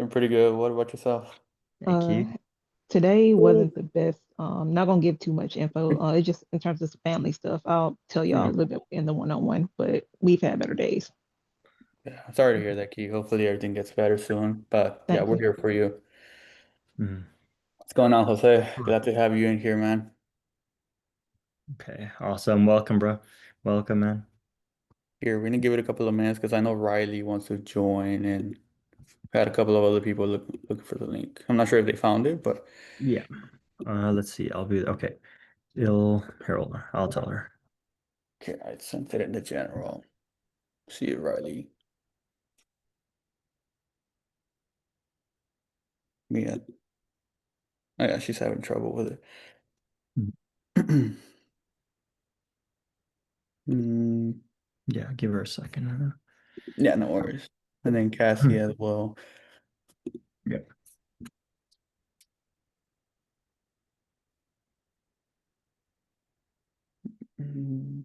Doing pretty good. What about yourself? Thank Uh, you. Today wasn't the best. Not gonna give too much info. It's just in terms of family stuff. I'll tell y'all a Mhm. little bit in the one-on-one, but we've had better days. Yeah, I'm sorry to hear that, Key. Hopefully everything gets better soon. But yeah, Thank we're you. here for you. Mm. What's going on, Jose? Sure. Glad to have you in here, man. Okay, awesome. Welcome, bro. Welcome, man. Here, we're gonna give it a couple of minutes because I know Riley wants to join, and we had a couple of other people looking for the link. I'm not sure if they found it, but Yeah. Let's see. I'll be okay. Ill Harold. I'll tell her. okay, I sent it in the general. See you, Riley. Yeah, oh, yeah, she's having trouble with Mm. it. Mm, Yeah, give her a second. yeah, no worries. And then Cassie as well. Yeah. Mm,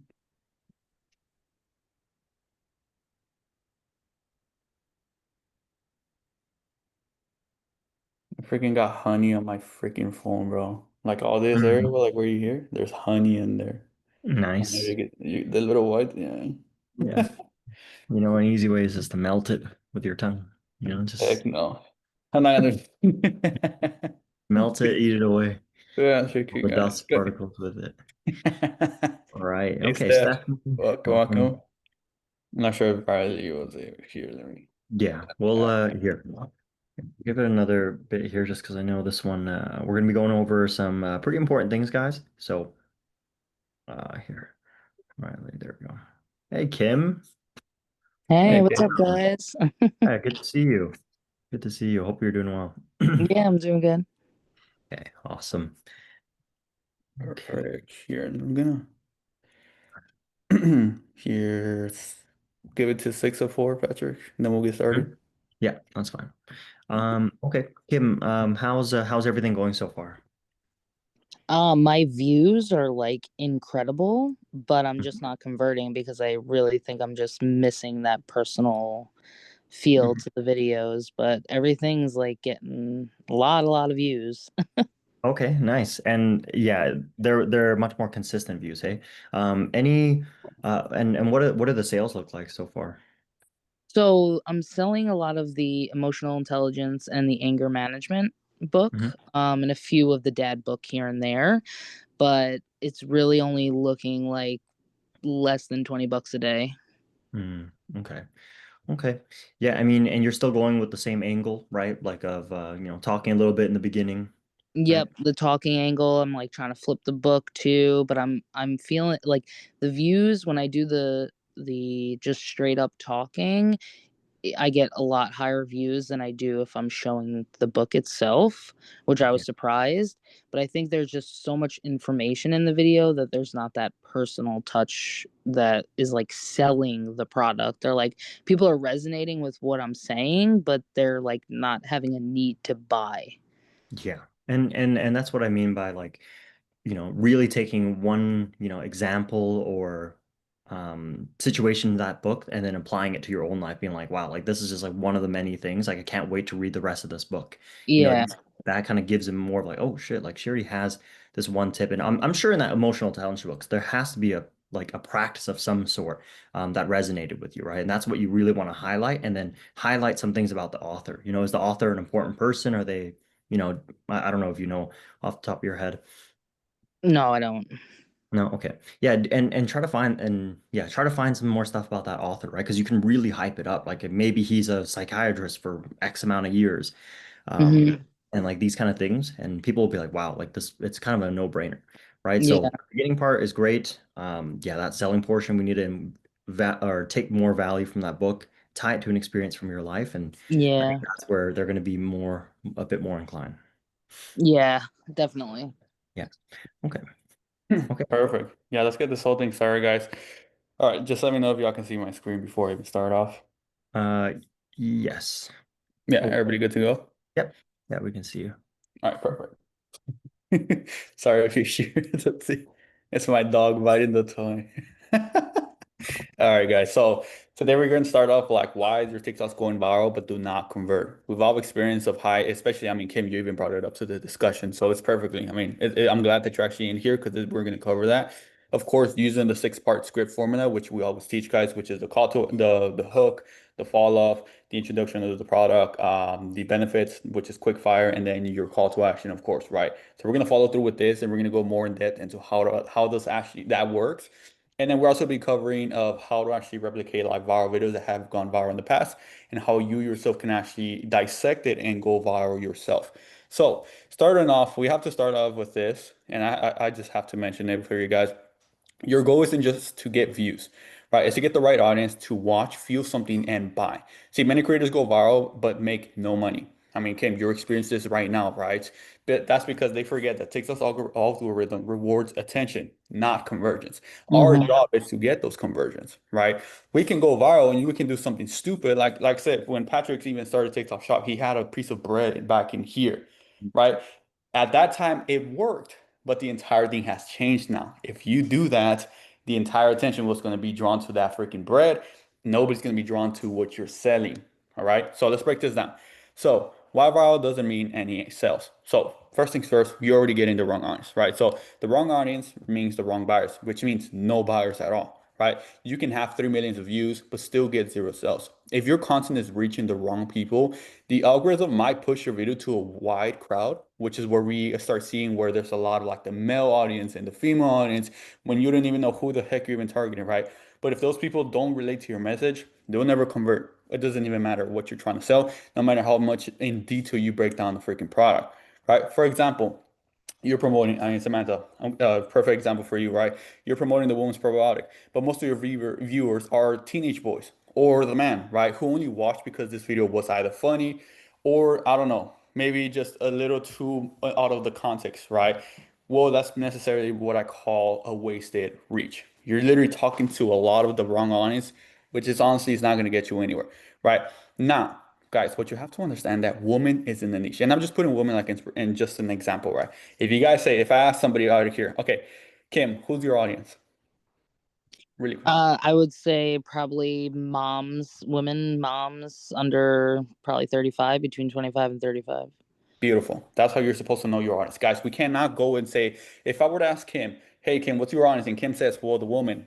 I freaking got honey on my freaking phone, bro. Like all this area, Mhm. like where you hear, there's honey in there. And there Nice. you get the little white, yeah. Yeah. You know, an easy way is just to melt it with your tongue. Heck Just no. I'm not gonna. melt it, eat it away. Yeah, All freaking the guys. dust Good. particles with it. All right. Hey, Okay, Steph. Steph. Welcome, welcome. Welcome. I'm not sure if Riley was here. Let me. Yeah. Well, here. Give it another bit here just because I know this one, we're going to be going over some pretty important things, guys. So, here. All right, there we go. Hey, Kim. Hey, Hey, what's Kate. up, guys? Hi, good to see you. Good to see you. Hope you're doing well. Yeah, I'm doing good. Okay, awesome. Okay. Perfect. Here, and I'm gonna here give it to 6:04, Patrick, and then we'll get Mhm. started. Yeah, that's fine. Okay, Kim, how's everything going so far? My views are like incredible, but I'm just Mhm. not converting because I really think I'm just missing that personal feel Mhm. to the videos. But everything's like getting a lot of views. Okay, nice. And yeah, they're much more consistent views, hey? Any and what do the sales look like so far? So I'm selling a lot of the emotional intelligence and the anger management book, Mhm. and a few of the dad book here and there, but it's really only looking like less than 20 bucks a day. Mm, okay. Okay. Yeah, I mean, and you're still going with the same angle, right? Like of talking a little bit in the beginning, right? Yep, the talking angle. I'm like trying to flip the book too, but I'm feeling like the views when I do the just straight up talking, I get a lot higher views than I do if I'm showing the book itself, which I Yeah. was surprised. But I think there's just so much information in the video that there's not that personal touch that is like selling the product. They're like people are resonating with what I'm saying, but they're like not having a need to buy. Yeah. And that's what I mean by like, really taking one, example or situation in that book and then applying it to your own life, being like, wow, like this is just like one of the many things. Like I can't wait to read the rest of this book. Yeah. That kind of gives him more of like, oh shit, like she already has this one tip. And I'm sure in that emotional intelligence books, there has to be a practice of some sort that resonated with you, right? And that's what you really want to highlight, and then highlight some things about the author. Is the author an important person? Are they, I don't know if you know off the top of your head. No, I don't. No, okay. Yeah, and try to find some more stuff about that author, right? Because you can really hype it up. Like maybe he's a psychiatrist for X amount of years. Um, Hmm. and like these kind of things, and people will be like, wow, like this, it's kind of a no-brainer, right? So Yeah. the beginning part is great. Yeah, that selling portion, we need to va or take more value from that book, tie it to an experience from your life, and I think Yeah. that's where they're going to be a bit more inclined. Yeah, definitely. Yeah. Okay. Okay. Perfect. Yeah, let's get this whole thing started, guys. All right, just let me know if y'all can see my screen before I even start off. Uh, yes. Yeah, Oh, everybody good to go? yep. Yeah, we can see you. All right, perfect. Sorry if you hear it. Let's see. It's my dog biting the toy. All right, guys. So Today we're going to start off like why is your TikToks going viral but do not convert? We've all experienced of high, especially I mean Kim, you even brought it up to the discussion, so it's perfectly. I mean, I'm glad that you're actually in here because we're going to cover that. Of course, using the 6-part script formula, which we always teach guys, which is the call to the hook, the fall off, the introduction of the product, the benefits, which is quick fire, and then your call to action, of course, right? So we're going to follow through with this, and we're going to go more in depth into how does actually that works. And then we'll also be covering of how to actually replicate like viral videos that have gone viral in the past and how you yourself can actually dissect it and go viral yourself. So starting off, we have to start off with this, and I just have to mention it for you guys. Your goal isn't just to get views, right? It's to get the right audience to watch, feel something, and buy. See, many creators go viral but make no money. I mean, Kim, you're experiencing this right now, right? But that's because they forget that TikTok's algorithm rewards attention, not conversions. Our Mm-hmm. job is to get those conversions, right? We can go viral and we can do something stupid. Like I said, when Patrick even started TikTok Shop, he had a piece of bread back in here, right? At that time, it worked, but the entire thing has changed now. If you do that, the entire attention was going to be drawn to that freaking bread. Nobody's going to be drawn to what you're selling. All right. So let's break this down. So why viral doesn't mean any sales. So first things first, you're already getting the wrong audience, right? So the wrong audience means the wrong buyers, which means no buyers at all, right? You can have 3 million views, but still get 0 sales. If your content is reaching the wrong people, the algorithm might push your video to a wide crowd, which is where we start seeing where there's a lot of like the male audience and the female audience when you don't even know who the heck you're even targeting, right? But if those people don't relate to your message, they'll never convert. It doesn't even matter what you're trying to sell, no matter how much in detail you break down the freaking product, right? For example, you're promoting, I mean, Samantha, perfect example for you, right? You're promoting the woman's probiotic, but most of your viewers are teenage boys or the man, right? Who only watch because this video was either funny or I don't know, maybe just a little too out of the context, right? Well, that's necessarily what I call a wasted reach. You're literally talking to a lot of the wrong audience, which is honestly is not going to get you anywhere, right? Now, guys, what you have to understand that woman is in the niche, and I'm just putting woman like in just an example, right? If you guys say, if I ask somebody out of here, okay, Kim, who's your audience? Really quick. I would say probably women moms under probably 35, between 25 and 35. Beautiful. That's how you're supposed to know your audience. Guys, we cannot go and say, if I were to ask Kim, hey, Kim, what's your audience? And Kim says, well, the woman.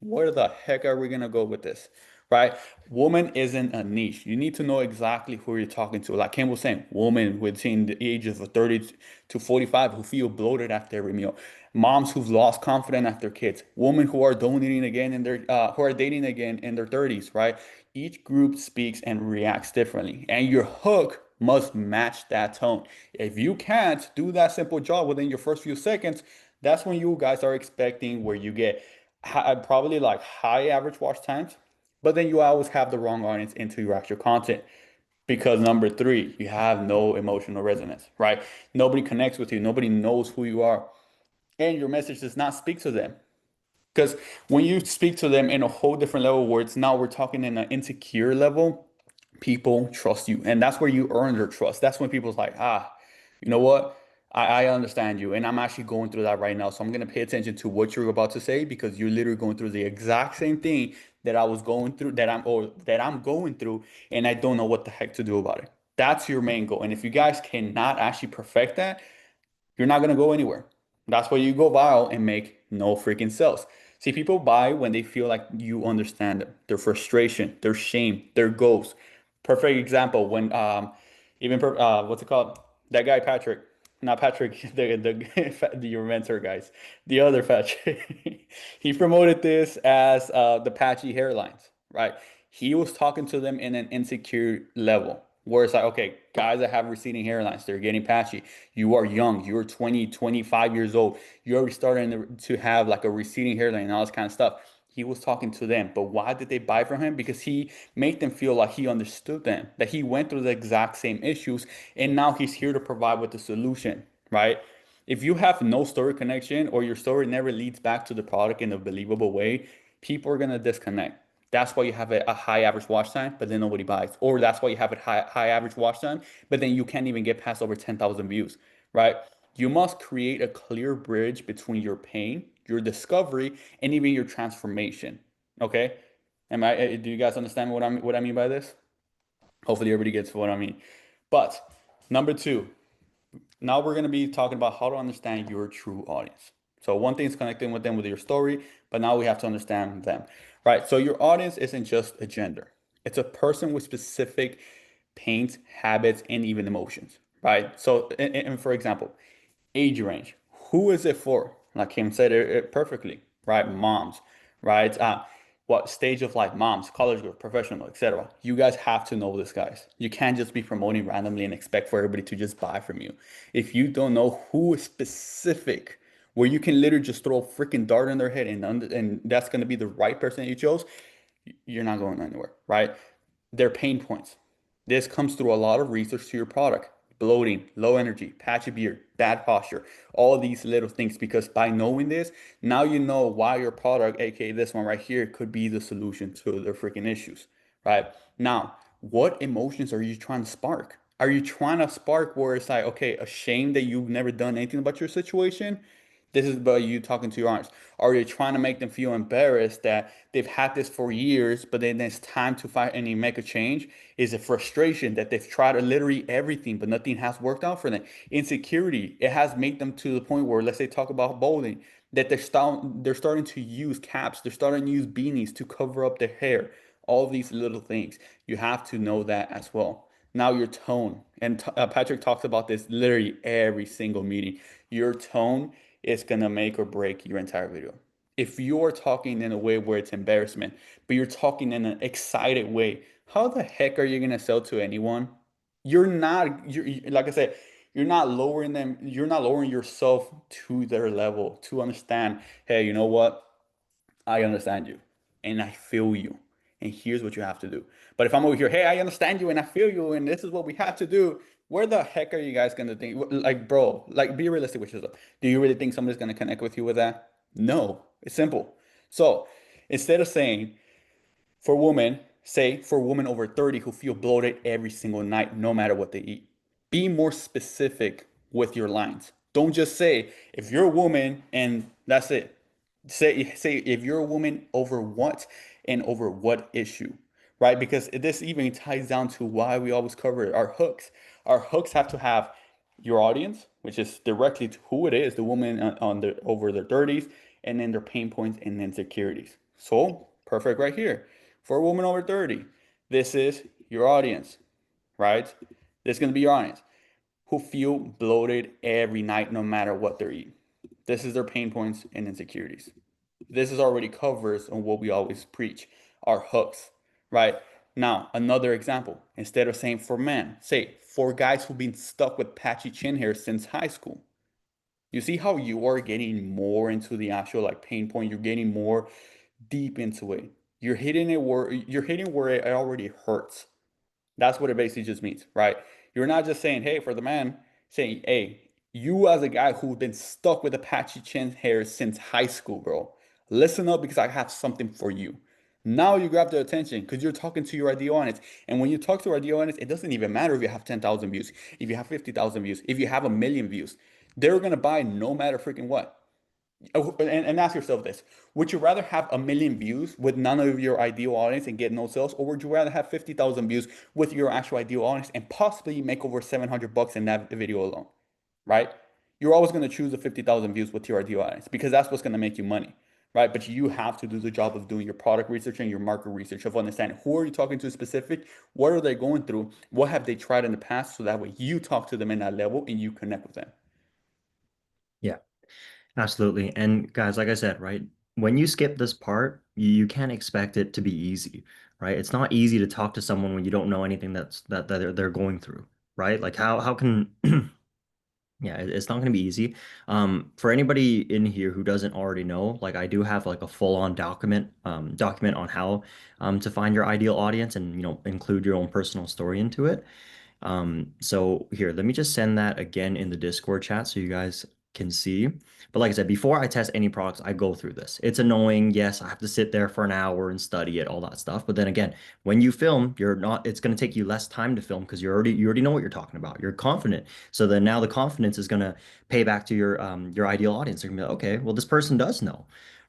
Where the heck are we going to go with this? Right? Woman isn't a niche. You need to know exactly who you're talking to. Like Kim was saying, women within the ages of 30 to 45 who feel bloated after every meal. Moms who've lost confidence after kids. Women who are donating again in their who are dating again in their 30s, right? Each group speaks and reacts differently. And your hook must match that tone. If you can't do that simple job within your first few seconds, that's when you guys are expecting where you get probably like high average watch times, but then you always have the wrong audience into your actual content. Because number three, you have no emotional resonance, right? Nobody connects with you, nobody knows who you are, and your message does not speak to them. Because when you speak to them in a whole different level, where it's now we're talking in an insecure level, people trust you. And that's where you earn their trust. That's when people's like, you know what? I understand you. And I'm actually going through that right now. So I'm going to pay attention to what you're about to say because you're literally going through the exact same thing that I was going through, that I'm going through, and I don't know what the heck to do about it. That's your main goal. And if you guys cannot actually perfect that, you're not gonna go anywhere. That's why you go viral and make no freaking sales. See, people buy when they feel like you understand them, their frustration, their shame, their goals. Perfect example when what's it called? That guy Patrick, not Patrick, the your mentor guys, the other Patrick. He promoted this as the patchy hairlines, right? He was talking to them in an insecure level. Where it's like, okay, guys that have receding hairlines, they're getting patchy. You are young, you're 20, 25 years old. You're already starting to have like a receding hairline and all this kind of stuff. He was talking to them, but why did they buy from him? Because he made them feel like he understood them, that he went through the exact same issues, and now he's here to provide with the solution, right? If you have no story connection or your story never leads back to the product in a believable way, people are gonna disconnect. That's why you have a high average watch time, but then nobody buys. Or that's why you have a high average watch time, but then you can't even get past over 10,000 views, right? You must create a clear bridge between your pain, your discovery, and even your transformation. Okay. Do you guys understand what I mean by this? Hopefully everybody gets what I mean. But number two, now we're going to be talking about how to understand your true audience. So one thing is connecting with them with your story, but now we have to understand them, right? So your audience isn't just a gender. It's a person with specific pains, habits, and even emotions, right? So, and for example, age range. Who is it for? Like Kim said it perfectly, right? Moms, right? What stage of life? Moms, college girls, professional, etc. You guys have to know this, guys. You can't just be promoting randomly and expect for everybody to just buy from you. If you don't know who is specific, where you can literally just throw a freaking dart in their head and that's going to be the right person you chose, you're not going anywhere, right? Their pain points. This comes through a lot of research to your product. Bloating, low energy, patchy beard, bad posture, all these little things. Because by knowing this, now you know why your product, aka this one right here, could be the solution to their freaking issues, right? Now, what emotions are you trying to spark? Are you trying to spark where it's like, okay, ashamed that you've never done anything about your situation? This is about you talking to your audience. Are you trying to make them feel embarrassed that they've had this for years, but then it's time to fight and make a change? Is it frustration that they've tried literally everything, but nothing has worked out for them? Insecurity, it has made them to the point where, let's say, talk about bowling, that they're starting to use caps, they're starting to use beanies to cover up their hair. All these little things, you have to know that as well. Now your tone, and Patrick talks about this literally every single meeting. Your tone is gonna make or break your entire video. If you're talking in a way where it's embarrassment, but you're talking in an excited way, how the heck are you gonna sell to anyone? Like I said, you're not lowering them, you're not lowering yourself to their level to understand, hey, you know what? I understand you and I feel you. And here's what you have to do. But if I'm over here, hey, I understand you and I feel you, and this is what we have to do, where the heck are you guys gonna think? Like, bro, like be realistic with yourself. Do you really think somebody's gonna connect with you with that? No, it's simple. So instead of saying for women, say for women over 30 who feel bloated every single night, no matter what they eat, be more specific with your lines. Don't just say if you're a woman and that's it. Say if you're a woman over what and over what issue, right? Because this even ties down to why we always cover it. Our hooks. Our hooks have to have your audience, which is directly to who it is, the woman on the over their 30s, and then their pain points and insecurities. So perfect right here. For a woman over 30, this is your audience, right? This is going to be your audience who feel bloated every night, no matter what they're eating. This is their pain points and insecurities. This is already covers on what we always preach, our hooks, right? Now, another example, instead of saying for men, say for guys who've been stuck with patchy chin hair since high school. You see how you are getting more into the actual like pain point, you're getting more deep into it. You're hitting where it already hurts. That's what it basically just means, right? You're not just saying, hey, for the man, saying, hey, you as a guy who's been stuck with a patchy chin hair since high school, bro, listen up because I have something for you. Now you grab their attention because you're talking to your ideal audience. And when you talk to your ideal audience, it doesn't even matter if you have 10,000 views, if you have 50,000 views, if you have 1 million views. They're going to buy no matter freaking what. And ask yourself this: would you rather have 1 million views with none of your ideal audience and get no sales, or would you rather have 50,000 views with your actual ideal audience and possibly make over 700 bucks in that video alone? Right? You're always going to choose the 50,000 views with your ideal audience because that's what's going to make you money, right? But you have to do the job of doing your product research and your market research of understanding who are you talking to specific, what are they going through, what have they tried in the past, so that way you talk to them in that level and you connect with them. Yeah. Absolutely. And guys, like I said, right, when you skip this part, you can't expect it to be easy, right? It's not easy to talk to someone when you don't know anything that they're going through, right? Like how can yeah, it's not going to be easy. For anybody in here who doesn't already know, like I do have like a full-on document on how to find your ideal audience and include your own personal story into it. So here, let me just send that again in the Discord chat so you guys can see. But like I said, before I test any products, I go through this. It's annoying. Yes, I have to sit there for an hour and study it, all that stuff. But then again, when you film, it's going to take you less time to film because you already know what you're talking about. You're confident. So then now the confidence is going to pay back to your ideal audience. They're going to be like, okay, well, this person does know.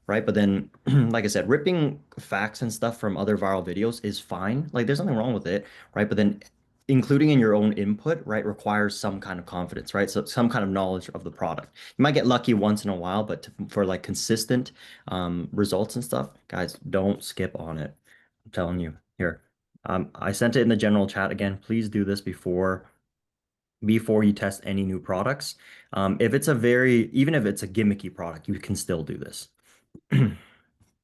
right? But then, like I said, ripping facts and stuff from other viral videos is fine. Like there's nothing wrong with it, right? But then including in your own input, right, requires some kind of confidence, right? So some kind of knowledge of the product. You might get lucky once in a while, but for like consistent results and stuff, guys, don't skip on it. I'm telling you here. I sent it in the general chat again. Please do this before you test any new products. If it's even if it's a gimmicky product, you can still do this.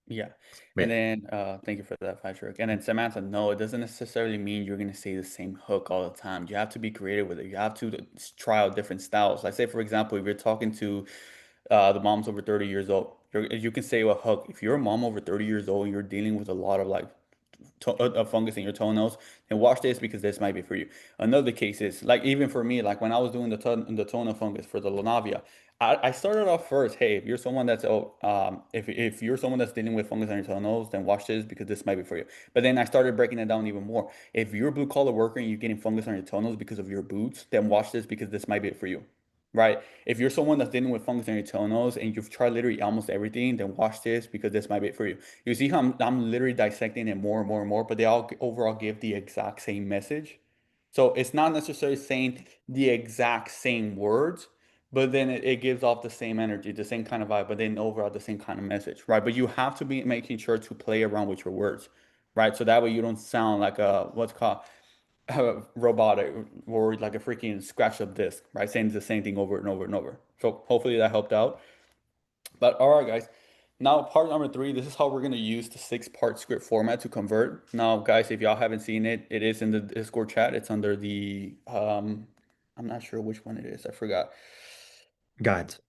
Yeah. But And then thank you for that, Patrick. And then Samantha, no, it doesn't necessarily mean you're gonna say the same hook all the time. You have to be creative with it. You have to try out different styles. Like say, for example, if you're talking to the moms over 30 years old, you can say a hook. If you're a mom over 30 years old and you're dealing with a lot of like fungus in your toenails, and watch this because this might be for you. Another case is like even for me, like when I was doing the toenail fungus for the Lanavia, I started off first. Hey, if you're someone that's if you're someone that's dealing with fungus on your toenails, then watch this because this might be for you. But then I started breaking it down even more. If you're a blue collar worker and you're getting fungus on your toenails because of your boots, then watch this because this might be for you. Right? If you're someone that's dealing with fungus on your toenails and you've tried literally almost everything, then watch this because this might be for you. You see how I'm literally dissecting it more and more and more, but they all overall give the exact same message. So it's not necessarily saying the exact same words, but then it gives off the same energy, the same kind of vibe, but then overall the same kind of message, right? But you have to be making sure to play around with your words, right? So that way you don't sound like a what's called robotic or like a freaking scratch up disc, right? Saying the same thing over and over and over. So hopefully that helped out. But all right, guys. Now, part number three, this is how we're going to use the 6-part script format to convert. Now, guys, if y'all haven't seen it, it is in the Discord chat. It's under the, I'm not sure which one it is. I forgot. guides,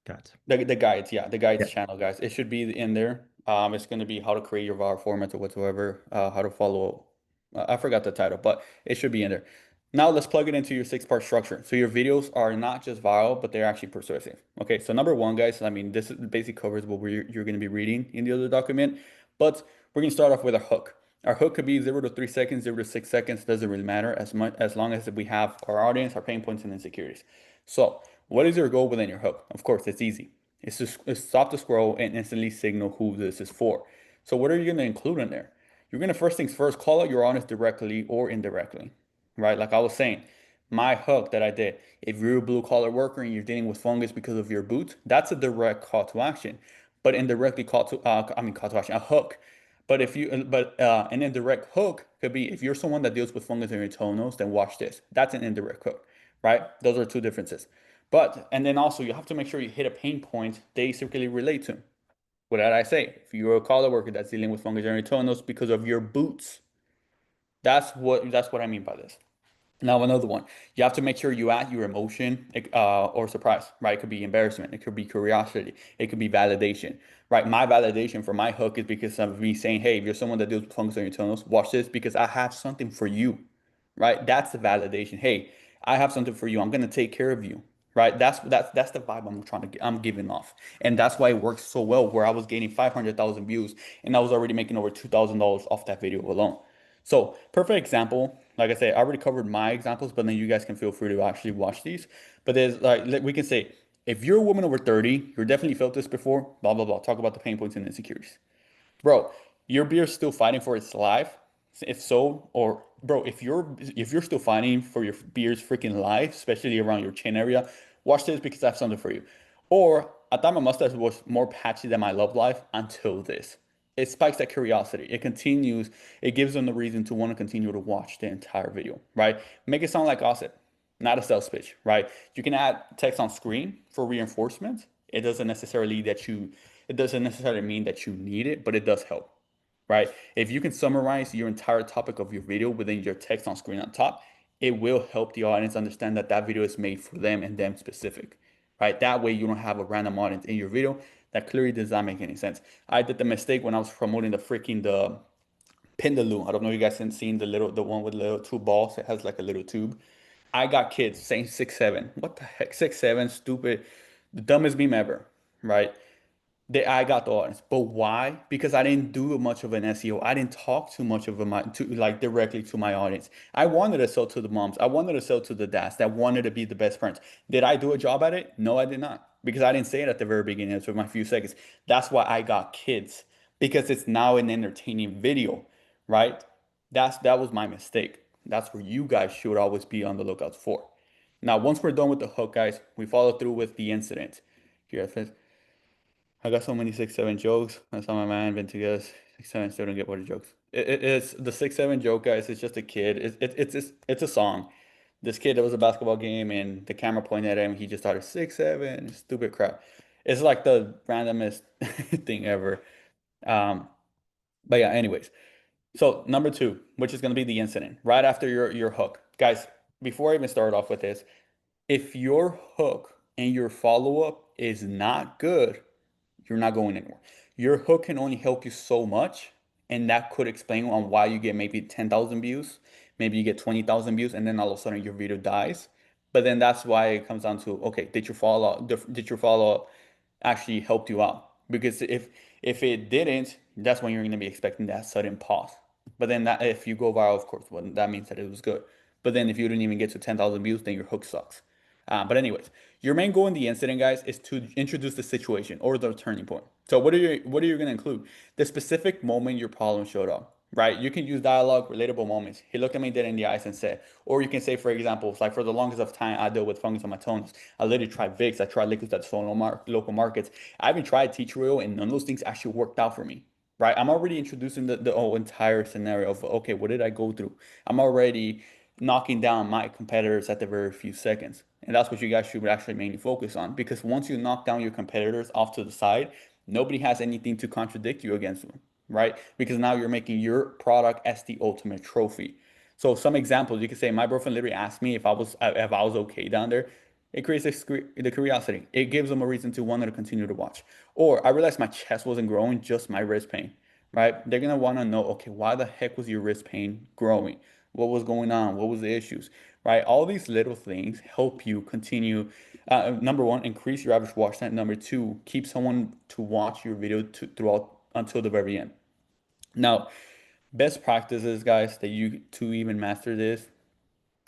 guides. The guides, yeah, the guides Yeah. channel, guys. It should be in there. It's going to be how to create your VAR formats or whatsoever, how to follow. I forgot the title, but it should be in there. Now let's plug it into your 6-part structure. So your videos are not just viral, but they're actually persuasive. Okay, so number one, guys, I mean, this basically covers what you're going to be reading in the other document, but we're going to start off with a hook. Our hook could be 0 to 3 seconds, 0 to 6 seconds, doesn't really matter as much as long as we have our audience, our pain points, and insecurities. So, what is your goal within your hook? Of course, it's easy. It's to stop the scroll and instantly signal who this is for. So, what are you going to include in there? You're going to first things first call out your audience directly or indirectly, right? Like I was saying, my hook that I did, if you're a blue collar worker and you're dealing with fungus because of your boots, that's a direct call to action. But indirectly call to action, a hook. But an indirect hook could be if you're someone that deals with fungus in your toenails, then watch this. That's an indirect hook, right? Those are two differences. And then also you have to make sure you hit a pain point they circularly relate to. What did I say? If you're a collar worker that's dealing with fungus in your toenails because of your boots, that's what I mean by this. Now, another one, you have to make sure you add your emotion or surprise, right? It could be embarrassment, it could be curiosity, it could be validation, right? My validation for my hook is because of me saying, hey, if you're someone that deals with fungus on your toenails, watch this because I have something for you, right? That's the validation. Hey, I have something for you. I'm gonna take care of you, right? That's the vibe I'm giving off, and that's why it works so well. Where I was gaining 500,000 views, and I was already making over $2,000 off that video alone. So perfect example. Like I said, I already covered my examples, but then you guys can feel free to actually watch these. But there's like we can say, if you're a woman over 30, you're definitely felt this before, blah blah blah. Talk about the pain points and insecurities. Bro, your beer's still fighting for its life. If so, or bro, if you're still fighting for your beer's freaking life, especially around your chin area, watch this because I have something for you. Or I thought my mustache was more patchy than my love life until this. It spikes that curiosity. It continues. It gives them the reason to want to continue to watch the entire video, right? Make it sound like gossip, not a sales pitch, right? You can add text on screen for reinforcement. It doesn't necessarily mean that you need it, but it does help, right? If you can summarize your entire topic of your video within your text on screen on top, it will help the audience understand that that video is made for them and them specific, right? That way you don't have a random audience in your video that clearly does not make any sense. I did the mistake when I was promoting the Pendulum. I don't know if you guys have seen the one with little two balls. It has like a little tube. I got kids saying 6'7". What the heck? 6'7", stupid, the dumbest meme ever, right? that I got the audience. But why? Because I didn't do much of an SEO. I didn't talk too much of my to like directly to my audience. I wanted to sell to the moms. I wanted to sell to the dads that wanted to be the best friends. Did I do a job at it? No, I did not. Because I didn't say it at the very beginning. It's with my few seconds. That's why I got kids. Because it's now an entertaining video, right? That was my mistake. That's where you guys should always be on the lookout for. Now, once we're done with the hook, guys, we follow through with the incident. Here, I got so many 6-7 jokes. I saw my man been together 6-7 still don't get what the jokes. It's the 6-7 joke, guys. It's just a kid. It's a song. This kid, there was a basketball game and the camera pointed at him. He just started 6-7, stupid crap. It's like the randomest thing ever. Um, but yeah, anyways. So number two, which is gonna be the incident, right after your hook, guys. Before I even start off with this, if your hook and your follow up is not good, you're not going anywhere. Your hook can only help you so much, and that could explain on why you get maybe 10,000 views, maybe you get 20,000 views, and then all of a sudden your video dies. But then that's why it comes down to, okay, did your follow up actually helped you out? Because if it didn't, that's when you're going to be expecting that sudden pause. But then that if you go viral, of course, well, that means that it was good. But then if you didn't even get to 10,000 views, then your hook sucks. But anyways, your main goal in the incident, guys, is to introduce the situation or the turning point. So what are you going to include? The specific moment your problem showed up, right? You can use dialogue, relatable moments. He looked at me dead in the eyes and said, or you can say, for example, like for the longest of time, I dealt with fungus on my toenails. I literally tried Vicks. I tried liquids at local markets. I even tried tea tree oil, and none of those things actually worked out for me. Right, I'm already introducing the whole entire scenario of okay, what did I go through? I'm already knocking down my competitors at the very few seconds. And that's what you guys should actually mainly focus on because once you knock down your competitors off to the side, nobody has anything to contradict you against them, right? Because now you're making your product as the ultimate trophy. So some examples, you could say my girlfriend literally asked me if I was okay down there. It creates the curiosity. It gives them a reason to want to continue to watch. Or I realized my chest wasn't growing, just my wrist pain, right? They're gonna want to know, okay, why the heck was your wrist pain growing? What was going on? What was the issues, right? All these little things help you continue. Number one, increase your average watch time. Number two, keep someone to watch your video throughout until the very end. Now, best practices, guys, that you to even master this,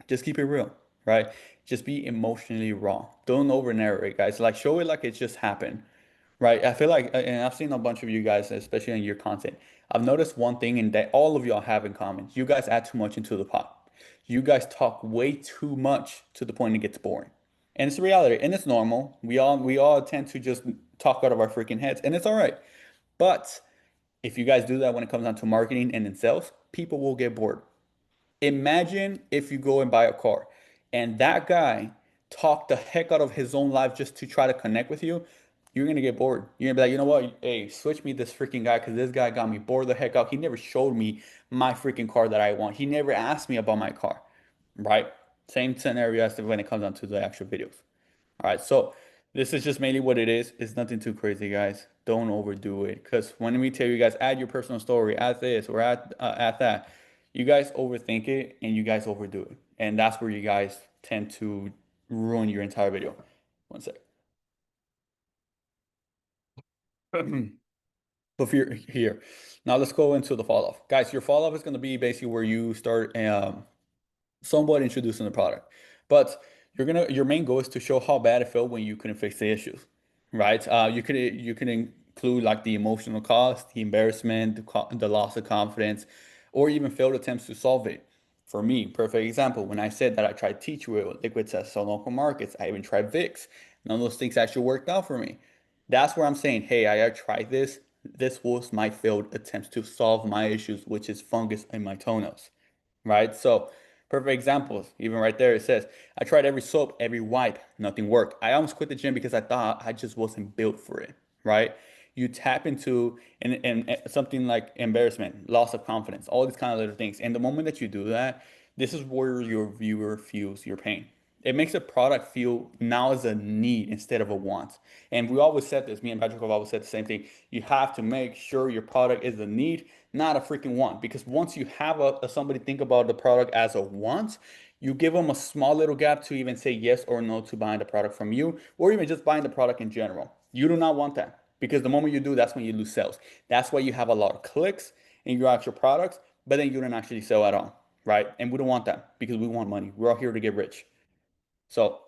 just keep it real, right? Just be emotionally raw. Don't over narrate, guys. Like show it like it just happened, right? I feel like, and I've seen a bunch of you guys, especially in your content. I've noticed one thing, and that all of y'all have in common. You guys add too much into the pot. You guys talk way too much to the point it gets boring. And it's the reality, and it's normal. We all tend to just talk out of our freaking heads, and it's all right. But if you guys do that when it comes down to marketing and in sales, people will get bored. Imagine if you go and buy a car and that guy talked the heck out of his own life just to try to connect with you. You're gonna get bored. You're gonna be like, you know what? Hey, switch me this freaking guy because this guy got me bored the heck out. He never showed me my freaking car that I want. He never asked me about my car, right? Same scenario as when it comes down to the actual videos. All right, so this is just mainly what it is. It's nothing too crazy, guys. Don't overdo it. Because when we tell you guys, add your personal story, add this or add that, you guys overthink it and you guys overdo it. And that's where you guys tend to ruin your entire video. One sec. But here, now let's go into the fall off. Guys, your fall off is going to be basically where you start somewhat introducing the product. But your main goal is to show how bad it felt when you couldn't fix the issues, right? You can include like the emotional cost, the embarrassment, the loss of confidence, or even failed attempts to solve it. For me, perfect example, when I said that I tried tea tree oil, liquid tests on local markets, I even tried Vicks. None of those things actually worked out for me. That's where I'm saying, hey, I tried this. This was my failed attempts to solve my issues, which is fungus in my toenails, right? So, perfect examples. Even right there, it says, I tried every soap, every wipe, nothing worked. I almost quit the gym because I thought I just wasn't built for it, right? You tap into and something like embarrassment, loss of confidence, all these kind of little things. And the moment that you do that, this is where your viewer feels your pain. It makes a product feel now as a need instead of a want. And we always said this, me and Patrick have always said the same thing. You have to make sure your product is a need, not a freaking want. Because once you have somebody think about the product as a want, you give them a small little gap to even say yes or no to buying the product from you, or even just buying the product in general. You do not want that. because the moment you do, that's when you lose sales. That's why you have a lot of clicks in your actual products, but then you don't actually sell at all, right? And we don't want that because we want money. We're all here to get rich. So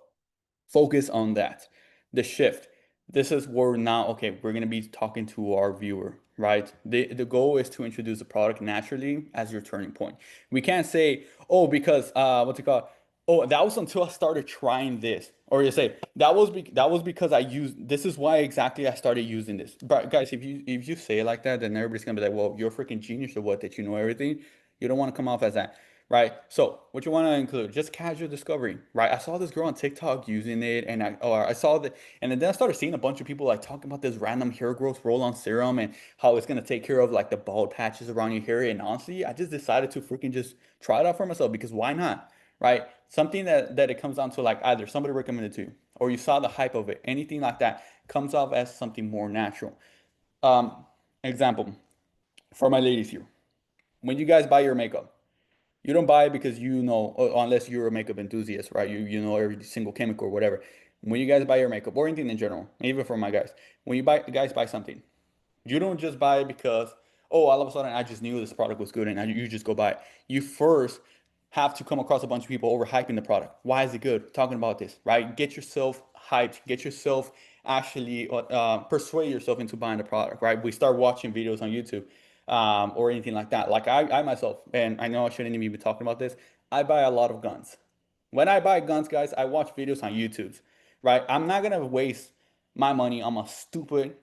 focus on that. The shift. This is where now, okay, we're gonna be talking to our viewer, right? The goal is to introduce the product naturally as your turning point. We can't say, oh, because what's it called? Oh, that was until I started trying this. Or you say, that was because I used this is why exactly I started using this. But guys, if you say it like that, then everybody's gonna be like, well, you're a freaking genius or what, that you know everything. You don't want to come off as that, right? So what you want to include, just casual discovery, right? I saw this girl on TikTok using it, and I saw that, and then I started seeing a bunch of people like talking about this random hair growth roll-on serum and how it's gonna take care of like the bald patches around your hair. And honestly, I just decided to freaking just try it out for myself because why not, right? Something that it comes down to, like either somebody recommended to you or you saw the hype of it, anything like that comes off as something more natural. Um, Example for my ladies here, when you guys buy your makeup, you don't buy it because you know, unless you're a makeup enthusiast, right? You know every single chemical or whatever. When you guys buy your makeup or anything in general, even for my guys, when you guys buy something, you don't just buy it because, oh, all of a sudden I just knew this product was good and you just go buy it. You first have to come across a bunch of people overhyping the product. Why is it good? Talking about this, right? Get yourself hyped. Get yourself actually persuade yourself into buying the product, right? We start watching videos on YouTube or anything like that. Like I myself, and I know I shouldn't even be talking about this, I buy a lot of guns. When I buy guns, guys, I watch videos on YouTube, right? I'm not gonna waste my money on a stupid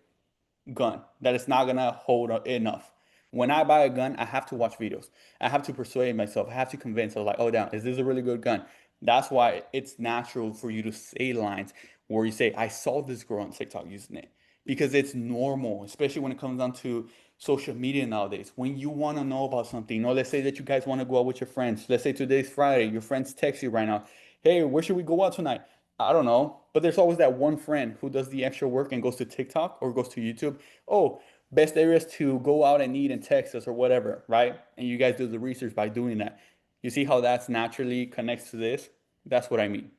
gun that is not gonna hold enough. When I buy a gun, I have to watch videos. I have to persuade myself. I have to convince. I was like, oh, damn, is this a really good gun? That's why it's natural for you to say lines where you say, I saw this girl on TikTok using it. Because it's normal, especially when it comes down to social media nowadays. When you want to know about something, you know, let's say that you guys want to go out with your friends. Let's say today's Friday, your friends text you right now, hey, where should we go out tonight? I don't know. But there's always that one friend who does the extra work and goes to TikTok or goes to YouTube. Oh, best areas to go out and eat in Texas or whatever, right? And you guys do the research by doing that. You see how that's naturally connects to this? That's what I mean.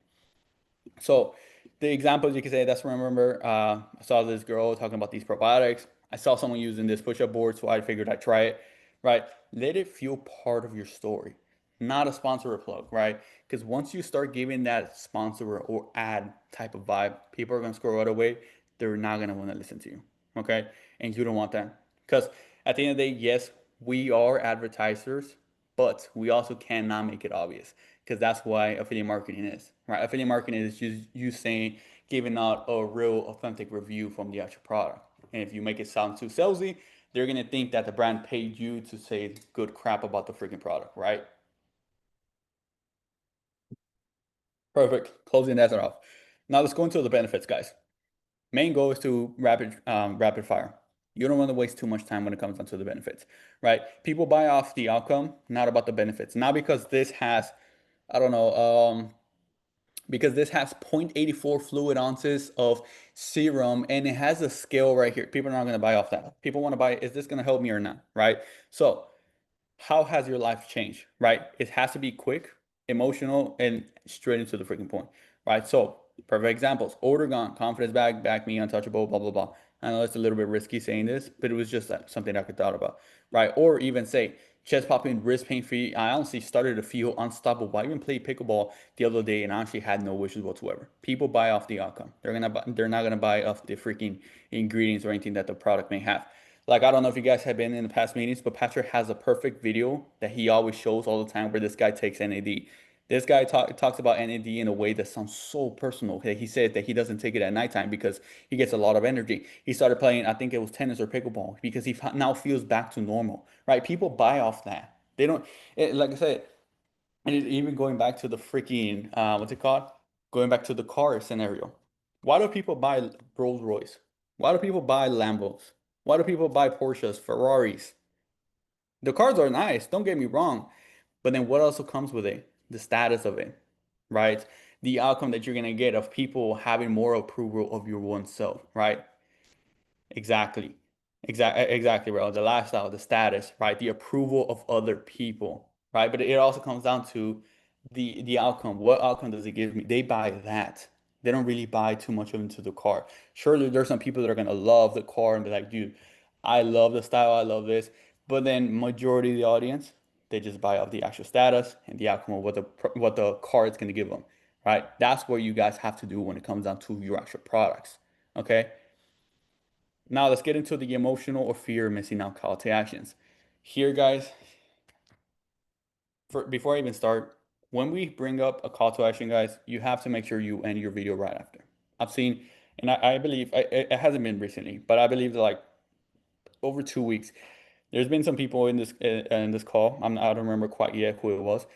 So the examples you can say, that's remember, I saw this girl talking about these probiotics. I saw someone using this push-up board, so I figured I'd try it, right? Let it feel part of your story, not a sponsor or plug, right? Because once you start giving that sponsor or ad type of vibe, people are gonna scroll right away. They're not gonna want to listen to you, okay? And you don't want that. Because at the end of the day, yes, we are advertisers, but we also cannot make it obvious because that's why affiliate marketing is, right? Affiliate marketing is just you saying, giving out a real authentic review from the actual product. And if you make it sound too salesy, they're gonna think that the brand paid you to say good crap about the freaking product, right? Perfect. Closing that off. Now let's go into the benefits, guys. Main goal is to rapid fire. You don't want to waste too much time when it comes down to the benefits, right? People buy off the outcome, not about the benefits. Not because this has, I don't know, because this has 0.84 fluid ounces of serum and it has a scale right here. People are not going to buy off that. People want to buy, is this going to help me or not, right? So how has your life changed, right? It has to be quick, emotional, and straight into the freaking point, right? So, perfect examples. Order gone, confidence back me, untouchable, blah, blah, blah. I know it's a little bit risky saying this, but it was just something I could thought about, right? Or even say, chest popping, wrist pain free. I honestly started to feel unstoppable. I even played pickleball the other day and I actually had no issues whatsoever. People buy off the outcome. They're not gonna buy off the freaking ingredients or anything that the product may have. Like, I don't know if you guys have been in the past meetings, but Patrick has a perfect video that he always shows all the time where this guy takes NAD. This guy talks about NAD in a way that sounds so personal. He said that he doesn't take it at nighttime because he gets a lot of energy. He started playing, I think it was tennis or pickleball, because he now feels back to normal, right? People buy off that. They don't, like I said, and even going back to the freaking, what's it called? Going back to the car scenario. Why do people buy Rolls Royce? Why do people buy Lambos? Why do people buy Porsches, Ferraris? The cars are nice, don't get me wrong, but then what also comes with it? The status of it, right? The outcome that you're gonna get of people having more approval of your one self, right? Exactly. Exactly, bro. The lifestyle, the status, right? The approval of other people, right? But it also comes down to the outcome. What outcome does it give me? They buy that. They don't really buy too much into the car. Surely there's some people that are gonna love the car and be like, dude, I love the style, I love this. But then majority of the audience, they just buy off the actual status and the outcome of what the car is gonna give them, right? That's what you guys have to do when it comes down to your actual products. Okay. Now let's get into the emotional or fear of missing out call to actions. Here, guys, before I even start, when we bring up a call to action, guys, you have to make sure you end your video right after. I've seen, and I believe it hasn't been recently, but I believe that like over 2 weeks, there's been some people in this call. I don't remember quite yet who it was,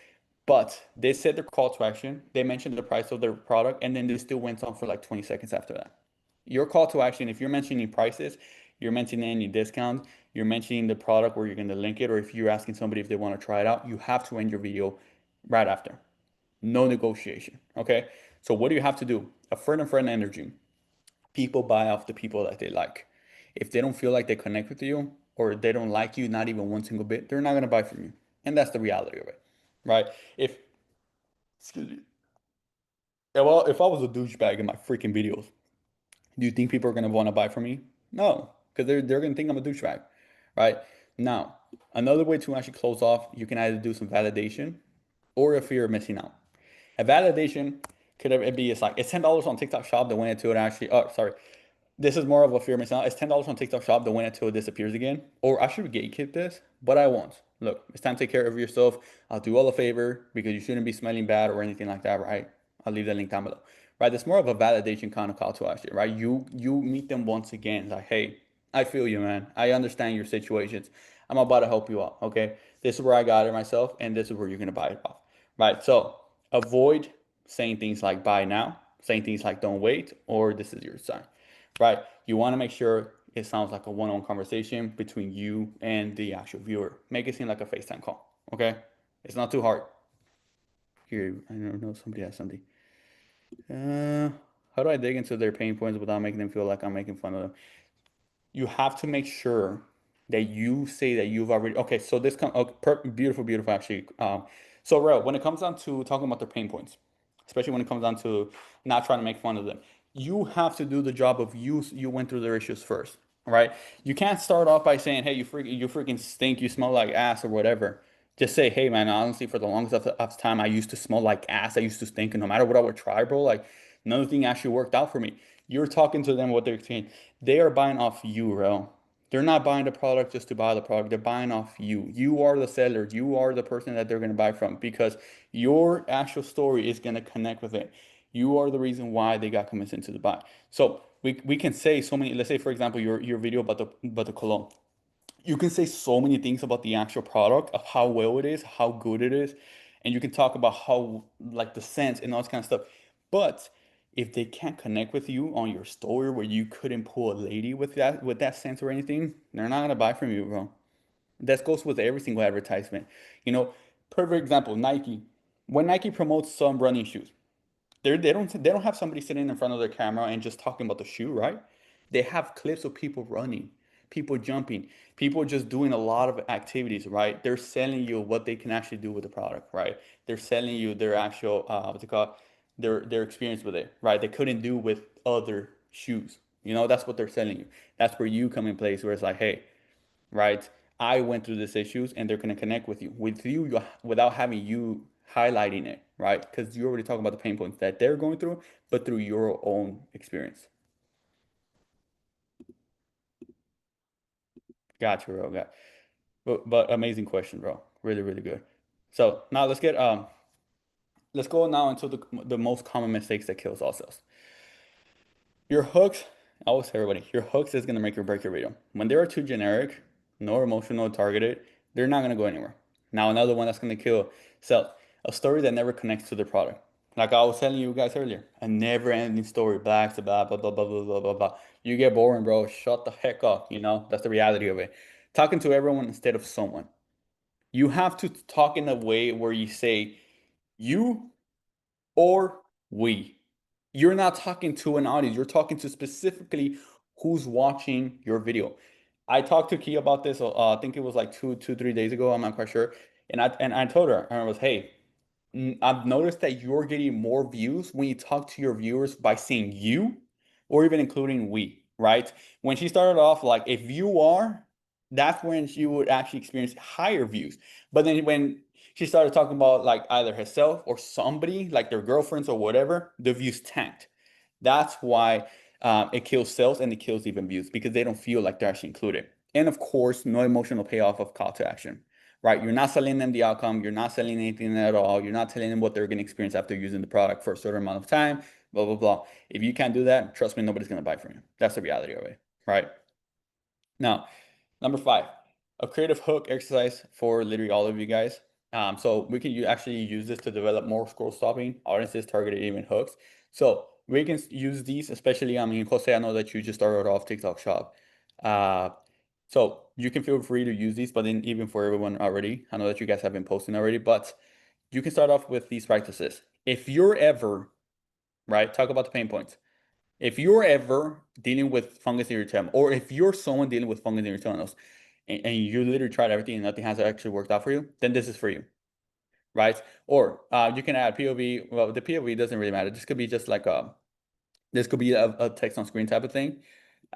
but they said their call to action. They mentioned the price of their product, and then they still went on for like 20 seconds after that. Your call to action, if you're mentioning prices, you're mentioning any discounts, you're mentioning the product where you're going to link it, or if you're asking somebody if they want to try it out, you have to end your video right after. No negotiation. Okay. So what do you have to do? A friend energy. People buy off the people that they like. If they don't feel like they connect with you or they don't like you, not even one single bit, they're not going to buy from you. And that's the reality of it. Right. Excuse me. Yeah, well, if I was a douchebag in my freaking videos, do you think people are going to want to buy from me? No, because they're going to think I'm a douchebag, right? Now, another way to actually close off, you can either do some validation or a fear of missing out. A validation could be, it's $10 on TikTok Shop, then went into it actually, oh, sorry. This is more of a fear of missing out. It's $10 on TikTok Shop, then wait until it disappears again. Or I should gatekeep this, but I won't. Look, it's time to take care of yourself. I'll do all a favor because you shouldn't be smelling bad or anything like that, right? I'll leave the link down below. Right? It's more of a validation kind of call to action, right? You meet them once again, like, hey, I feel you, man. I understand your situations. I'm about to help you out. Okay. This is where I got it myself, and this is where you're gonna buy it off. Right. So avoid saying things like buy now, saying things like don't wait, or this is your sign. Right? You want to make sure it sounds like a one-on-one conversation between you and the actual viewer. Make it seem like a FaceTime call. Okay? It's not too hard. Here, I don't know, somebody has something. How do I dig into their pain points without making them feel like I'm making fun of them? You have to make sure that you say that you've already, okay, so this comes, beautiful, beautiful, actually. So, Ro, when it comes down to talking about their pain points, especially when it comes down to not trying to make fun of them, you have to do the job of you went through their issues first, right? You can't start off by saying, hey, you freaking stink, you smell like ass or whatever. Just say, hey, man, honestly, for the longest of time, I used to smell like ass. I used to stink, and no matter what I would try, bro, like nothing actually worked out for me. You're talking to them what they're saying. They are buying off you, bro. They're not buying the product just to buy the product. They're buying off you. You are the seller. You are the person that they're going to buy from because your actual story is going to connect with it. You are the reason why they got convinced into the buy. So we can say so many, let's say, for example, your video about the cologne. You can say so many things about the actual product, of how well it is, how good it is, and you can talk about how like the scent and all this kind of stuff. But if they can't connect with you on your story where you couldn't pull a lady with that scent or anything, they're not gonna buy from you, bro. That goes with every single advertisement. You know, perfect example, Nike. When Nike promotes some running shoes, they don't have somebody sitting in front of their camera and just talking about the shoe, right? They have clips of people running, people jumping, people just doing a lot of activities, right? They're selling you what they can actually do with the product, right? They're selling you their actual what's it called? Their experience with it, right? They couldn't do with other shoes. You know, that's what they're selling you. That's where you come in place where it's like, hey, right? I went through these issues and they're going to connect with you without having you highlighting it, right? Because you already talking about the pain points that they're going through, but through your own experience. Gotcha, bro. But amazing question, bro. Really, really good. So now let's go now into the most common mistakes that kills all sales. Your hooks, I always tell everybody, your hooks is gonna make or break your video. When they are too generic, no emotional, targeted, they're not gonna go anywhere. Now another one that's gonna kill sales, a story that never connects to the product. Like I was telling you guys earlier, a never-ending story, blah, blah, blah, blah, blah, blah, blah, blah, blah. You get boring, bro. Shut the heck up. You know, that's the reality of it. Talking to everyone instead of someone. You have to talk in a way where you say you or we. You're not talking to an audience. You're talking to specifically who's watching your video. I talked to Key about this. I think it was like 3 days ago. I'm not quite sure. And I told her, I was, hey, I've noticed that you're getting more views when you talk to your viewers by saying you or even including we, right? When she started off, like, if you are, that's when she would actually experience higher views. But then when she started talking about like either herself or somebody, like their girlfriends or whatever, the views tanked. That's why it kills sales and it kills even views, because they don't feel like they're actually included. And of course, no emotional payoff of call to action, right? You're not selling them the outcome. You're not selling anything at all. You're not telling them what they're going to experience after using the product for a certain amount of time, blah, blah, blah. If you can't do that, trust me, nobody's going to buy from you. That's the reality of it, right? Now, number 5, a creative hook exercise for literally all of you guys. So we can actually use this to develop more scroll stopping, audiences, targeted even hooks. So we can use these, especially, I mean, Jose, I know that you just started off TikTok Shop. So you can feel free to use these, but then even for everyone already, I know that you guys have been posting already, but you can start off with these practices. If you're ever, right, talk about the pain points. If you're ever dealing with fungus erythema, or if you're someone dealing with fungus erythemas, and you literally tried everything and nothing has actually worked out for you, then this is for you, right? Or you can add POV. Well, the POV doesn't really matter. This could be just like this could be a text on screen type of thing.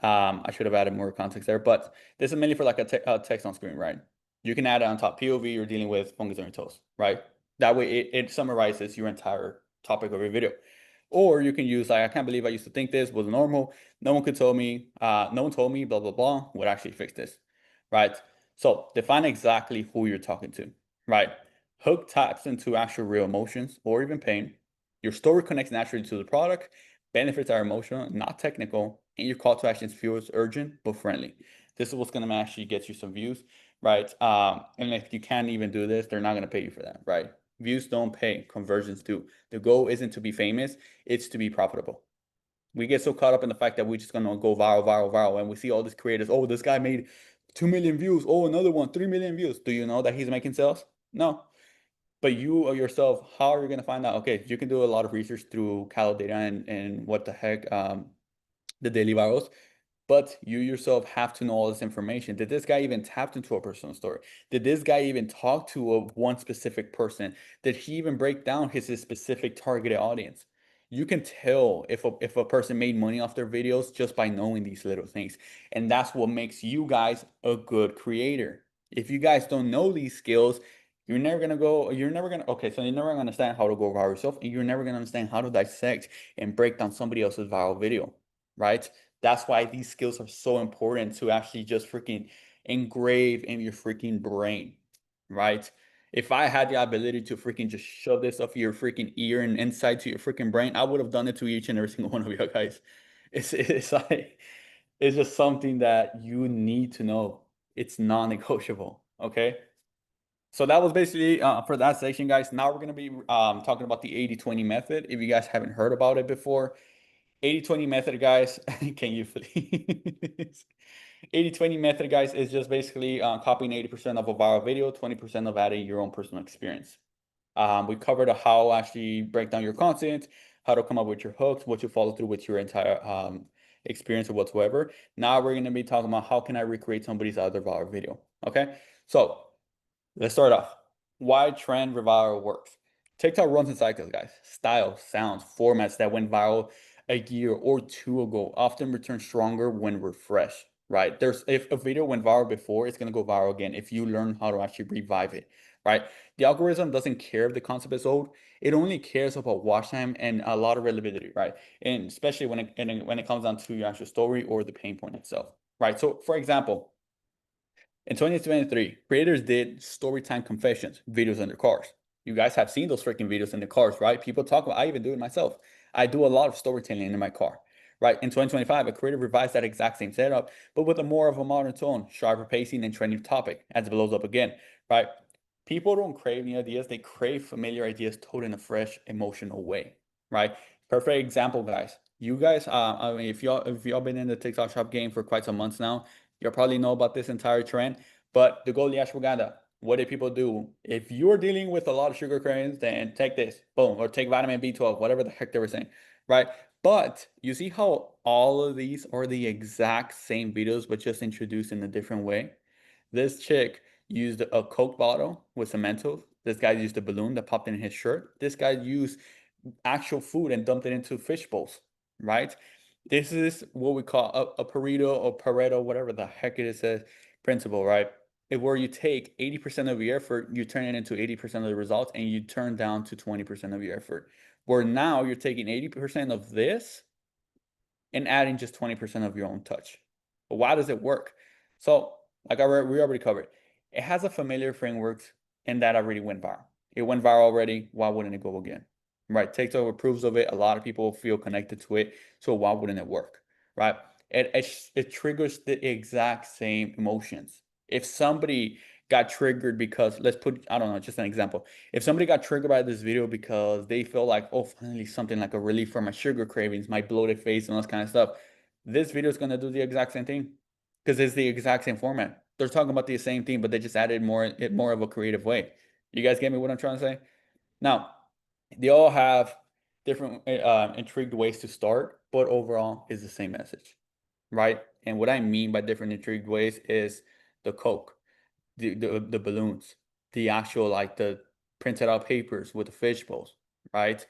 I should have added more context there, but this is mainly for like a text on screen, right? You can add it on top. POV, you're dealing with fungus on your toes, right? That way it summarizes your entire topic of your video. Or you can use like, I can't believe I used to think this was normal. No one told me, blah, blah, blah, would actually fix this, right? So define exactly who you're talking to, right? Hook taps into actual real emotions or even pain. Your story connects naturally to the product. Benefits are emotional, not technical, and your call to action feels urgent but friendly. This is what's going to actually get you some views, right? And if you can't even do this, they're not going to pay you for that, right? Views don't pay, conversions do. The goal isn't to be famous, it's to be profitable. We get so caught up in the fact that we're just gonna go viral, viral, viral, and we see all these creators. Oh, this guy made 2 million views. Oh, another one, 3 million views. Do you know that he's making sales? No. But you or yourself, how are you gonna find out? Okay, you can do a lot of research through Cal data and what the heck, the daily virals. But you yourself have to know all this information. Did this guy even tap into a personal story? Did this guy even talk to one specific person? Did he even break down his specific targeted audience? You can tell if a person made money off their videos just by knowing these little things. And that's what makes you guys a good creator. If you guys don't know these skills, you're never gonna okay, so you're never gonna understand how to go viral yourself, and you're never gonna understand how to dissect and break down somebody else's viral video, right? That's why these skills are so important to actually just freaking engrave in your freaking brain, right? If I had the ability to freaking just shove this off your freaking ear and inside to your freaking brain, I would have done it to each and every single one of you guys. It's like, it's just something that you need to know. It's non-negotiable, okay? So that was basically for that section, guys. Now we're going to be talking about the 80-20 method. If you guys haven't heard about it before, 80-20 method, guys, can you please? 80-20 method, guys, is just basically copying 80% of a viral video, 20% of adding your own personal experience. We covered how actually break down your content, how to come up with your hooks, what you follow through with your entire experience or whatsoever. Now we're going to be talking about how can I recreate somebody's other viral video. Okay, so let's start off. Why trend revival works. TikTok runs in cycles, guys. Styles, sounds, formats that went viral a year or two ago often return stronger when refreshed, right? If a video went viral before, it's gonna go viral again if you learn how to actually revive it, right? The algorithm doesn't care if the concept is old. It only cares about watch time and a lot of relevability, right? And especially when it comes down to your actual story or the pain point itself, right? So, for example, in 2023, creators did storytime confessions videos in their cars. You guys have seen those freaking videos in the cars, right? People talk about, I even do it myself. I do a lot of storytelling in my car, right? In 2025, a creator revised that exact same setup, but with a more of a modern tone, sharper pacing, and trending topic as it blows up again, right? People don't crave new ideas. They crave familiar ideas told in a fresh, emotional way, right? Perfect example, guys. You guys, I mean, if y'all been in the TikTok shop game for quite some months now, you'll probably know about this entire trend. But the Goldie ashwagandha, what did people do? If you're dealing with a lot of sugar cravings, then take this, boom, or take vitamin B12, whatever the heck they were saying, right? But you see how all of these are the exact same videos, but just introduced in a different way? This chick used a Coke bottle with some Mentos. This guy used a balloon that popped in his shirt. This guy used actual food and dumped it into fish bowls, right? This is what we call a Pareto, whatever the heck it is, a principle, right? Where you take 80% of your effort, you turn it into 80% of the results, and you turn down to 20% of your effort. Where now you're taking 80% of this and adding just 20% of your own touch. But why does it work? So, like we already covered, it has a familiar framework, and that already went viral. It went viral already. Why wouldn't it go again? Right? TikTok approves of it. A lot of people feel connected to it. So why wouldn't it work? Right? It triggers the exact same emotions. If somebody got triggered because, let's put, I don't know, just an example. If somebody got triggered by this video because they feel like, oh, finally something like a relief from my sugar cravings, my bloated face and all this kind of stuff, this video is going to do the exact same thing because it's the exact same format. They're talking about the same thing, but they just added more of a creative way. You guys get me what I'm trying to say? Now, they all have different intrigued ways to start, but overall is the same message, right? And what I mean by different intrigued ways is the Coke, the balloons, the actual, like, the printed out papers with the fish bowls, right?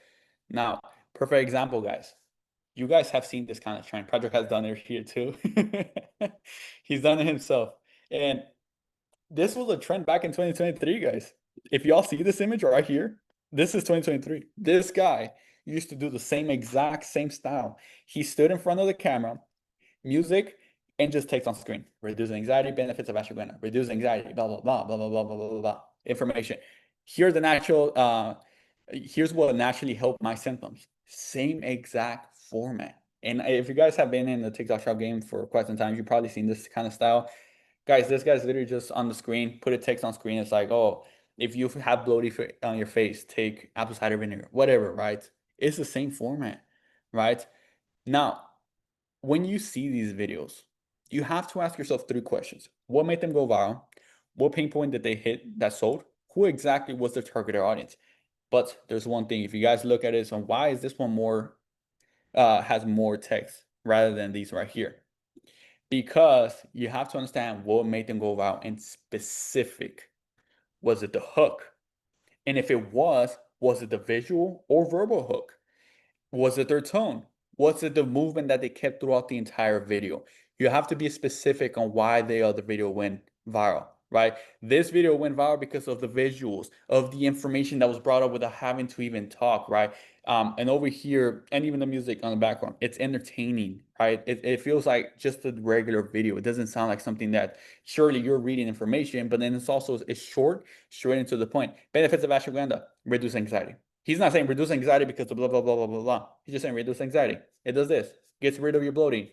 Now, perfect example, guys. You guys have seen this kind of trend. Patrick has done it here too. He's done it himself. And this was a trend back in 2023, guys. If y'all see this image right here, this is 2023. This guy used to do the exact same style. He stood in front of the camera, music, and just takes on screen. Reduce anxiety, benefits of ashwagandha. Reduce anxiety, blah, blah, blah, blah, blah, blah, blah, blah, blah. Information. Here's the natural, here's what naturally helped my symptoms. Same exact format. And if you guys have been in the TikTok shop game for quite some time, you've probably seen this kind of style. Guys, this guy's literally just on the screen, put a text on screen. It's like, oh, if you have bloating on your face, take apple cider vinegar, whatever, right? It's the same format, right? Now, when you see these videos, you have to ask yourself 3 questions. What made them go viral? What pain point did they hit that sold? Who exactly was their targeted audience? But there's one thing, if you guys look at it, so why is this one more, has more text rather than these right here? Because you have to understand what made them go viral in specific. Was it the hook? And if it was it the visual or verbal hook? Was it their tone? Was it the movement that they kept throughout the entire video? You have to be specific on why the other video went viral, right? This video went viral because of the visuals, of the information that was brought up without having to even talk, right? And over here, and even the music on the background, it's entertaining, right? It feels like just a regular video. It doesn't sound like something that surely you're reading information, but then it's short, straight into the point. Benefits of ashwagandha: reduce anxiety. He's not saying reduce anxiety because of blah, blah, blah, blah, blah, blah. He's just saying reduce anxiety. It does this, gets rid of your bloating,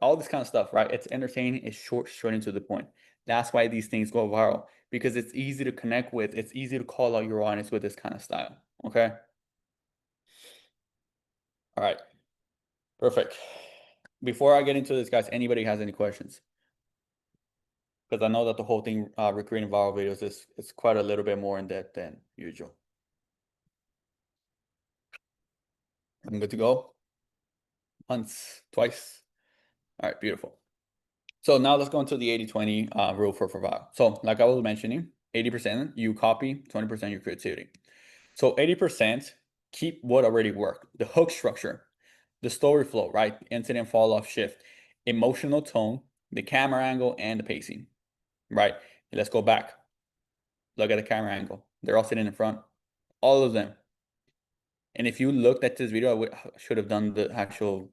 all this kind of stuff, right? It's entertaining, it's short, straight into the point. That's why these things go viral, because it's easy to connect with. It's easy to call out your audience with this kind of style, okay? All right, perfect. Before I get into this, guys, anybody has any questions? Because I know that the whole thing, recreating viral videos, it's quite a little bit more in depth than usual. I'm good to go. Once, twice. All right, beautiful. So now let's go into the 80-20 rule for viral. So like I was mentioning, 80% you copy, 20% your creativity. So 80% keep what already worked. The hook structure, the story flow, right? Incident, fall off, shift, emotional tone, the camera angle, and the pacing, right? And let's go back. Look at the camera angle. They're all sitting in front, all of them. And if you looked at this video, I should have done the actual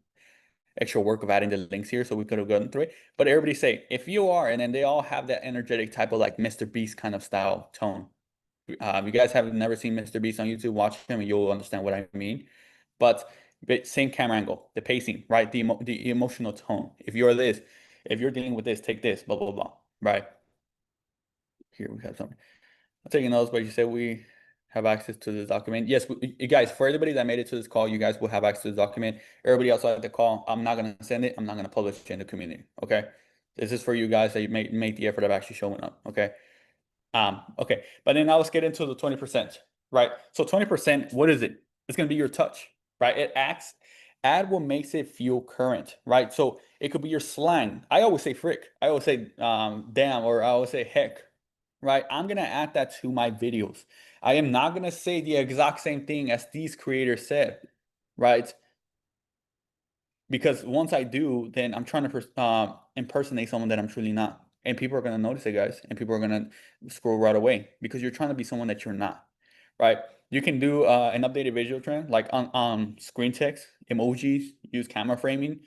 extra work of adding the links here so we could have gone through it. But everybody say, if you are, and then they all have that energetic type of like Mr. Beast kind of style tone. If you guys have never seen Mr. Beast on YouTube, watch him and you'll understand what I mean. But same camera angle, the pacing, right? The emotional tone. If you're this, if you're dealing with this, take this, blah, blah, blah, right? Here we have something. I'm taking notes, but you said we have access to this document. Yes, you guys, for everybody that made it to this call, you guys will have access to the document. Everybody else at the call, I'm not going to send it. I'm not going to publish it in the community. Okay. This is for you guys that you make the effort of actually showing up. Okay. Okay. But then now let's get into the 20%, right? So 20%, what is it? It's going to be your touch, right? It add what makes it feel current, right? So it could be your slang. I always say frick. I always say, damn, or I always say heck. right? I'm gonna add that to my videos. I am not gonna say the exact same thing as these creators said, right? Because once I do, then I'm trying to impersonate someone that I'm truly not. And people are going to notice it, guys. And people are going to scroll right away because you're trying to be someone that you're not, right? You can do an updated visual trend like on screen text, emojis, use camera framing.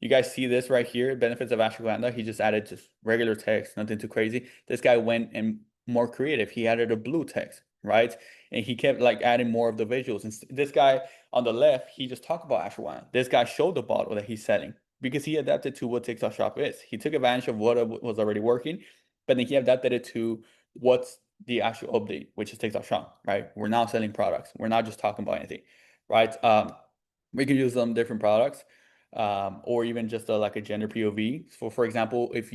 You guys see this right here, benefits of ashwagandha. He just added just regular text, nothing too crazy. This guy went and more creative. He added a blue text, right? And he kept like adding more of the visuals. And this guy on the left, he just talked about ashwagandha. This guy showed the bottle that he's selling because he adapted to what TikTok Shop is. He took advantage of what was already working, but then he adapted it to what's the actual update, which is TikTok Shop, right? We're now selling products. We're not just talking about anything, right? We can use some different products, or even just like a gender POV. So, for example, if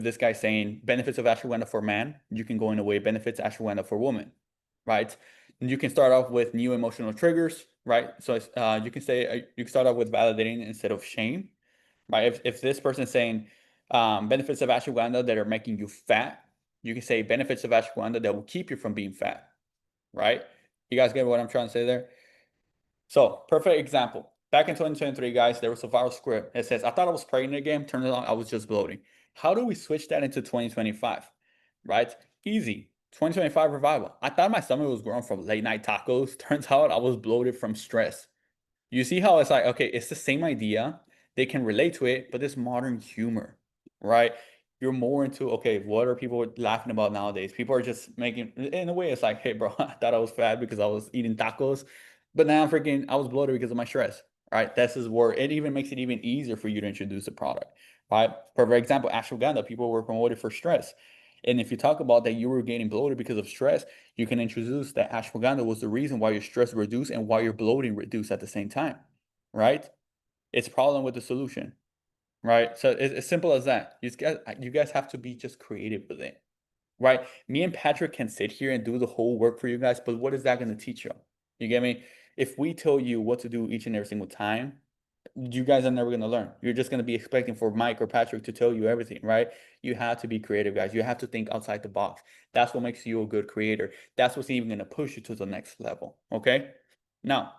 this guy's saying benefits of ashwagandha for man, you can go in a way benefits ashwagandha for woman, right? And you can start off with new emotional triggers, right? So you can say you can start off with validating instead of shame, right? If this person is saying benefits of ashwagandha that are making you fat, you can say benefits of ashwagandha that will keep you from being fat, right? You guys get what I'm trying to say there? So, perfect example. Back in 2023, guys, there was a viral script that says, I thought I was pregnant again. Turns out I was just bloating. How do we switch that into 2025? Right? Easy. 2025 revival. I thought my stomach was growing from late night tacos. Turns out I was bloated from stress. You see how it's like, okay, it's the same idea. They can relate to it, but this modern humor, right? You're more into, okay, what are people laughing about nowadays? People are just making, in a way, it's like, hey, bro, I thought I was fat because I was eating tacos, but now I was bloated because of my stress, right? This is where it even makes it even easier for you to introduce the product, right? For example, ashwagandha, people were promoted for stress. And if you talk about that you were getting bloated because of stress, you can introduce that ashwagandha was the reason why your stress reduced and why your bloating reduced at the same time, right? It's a problem with the solution, right? So it's as simple as that. You guys have to be just creative with it, right? Me and Patrick can sit here and do the whole work for you guys, but what is that going to teach you? You get me? If we tell you what to do each and every single time, you guys are never going to learn. You're just going to be expecting for Mike or Patrick to tell you everything, right? You have to be creative, guys. You have to think outside the box. That's what makes you a good creator. That's what's even going to push you to the next level, okay? Now,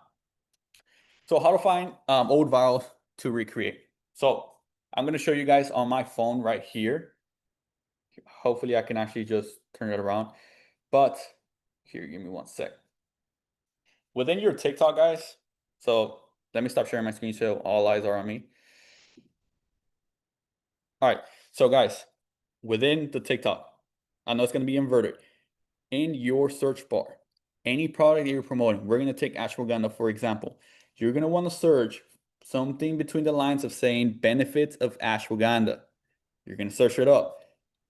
so how to find old vials to recreate. So I'm going to show you guys on my phone right here. Hopefully I can actually just turn it around. But here, give me one sec. Within your TikTok, guys, so let me stop sharing my screen so all eyes are on me. All right, so guys, within the TikTok, I know it's going to be inverted. In your search bar, any product that you're promoting, we're going to take ashwagandha, for example. You're going to want to search something between the lines of saying benefits of ashwagandha. You're going to search it up.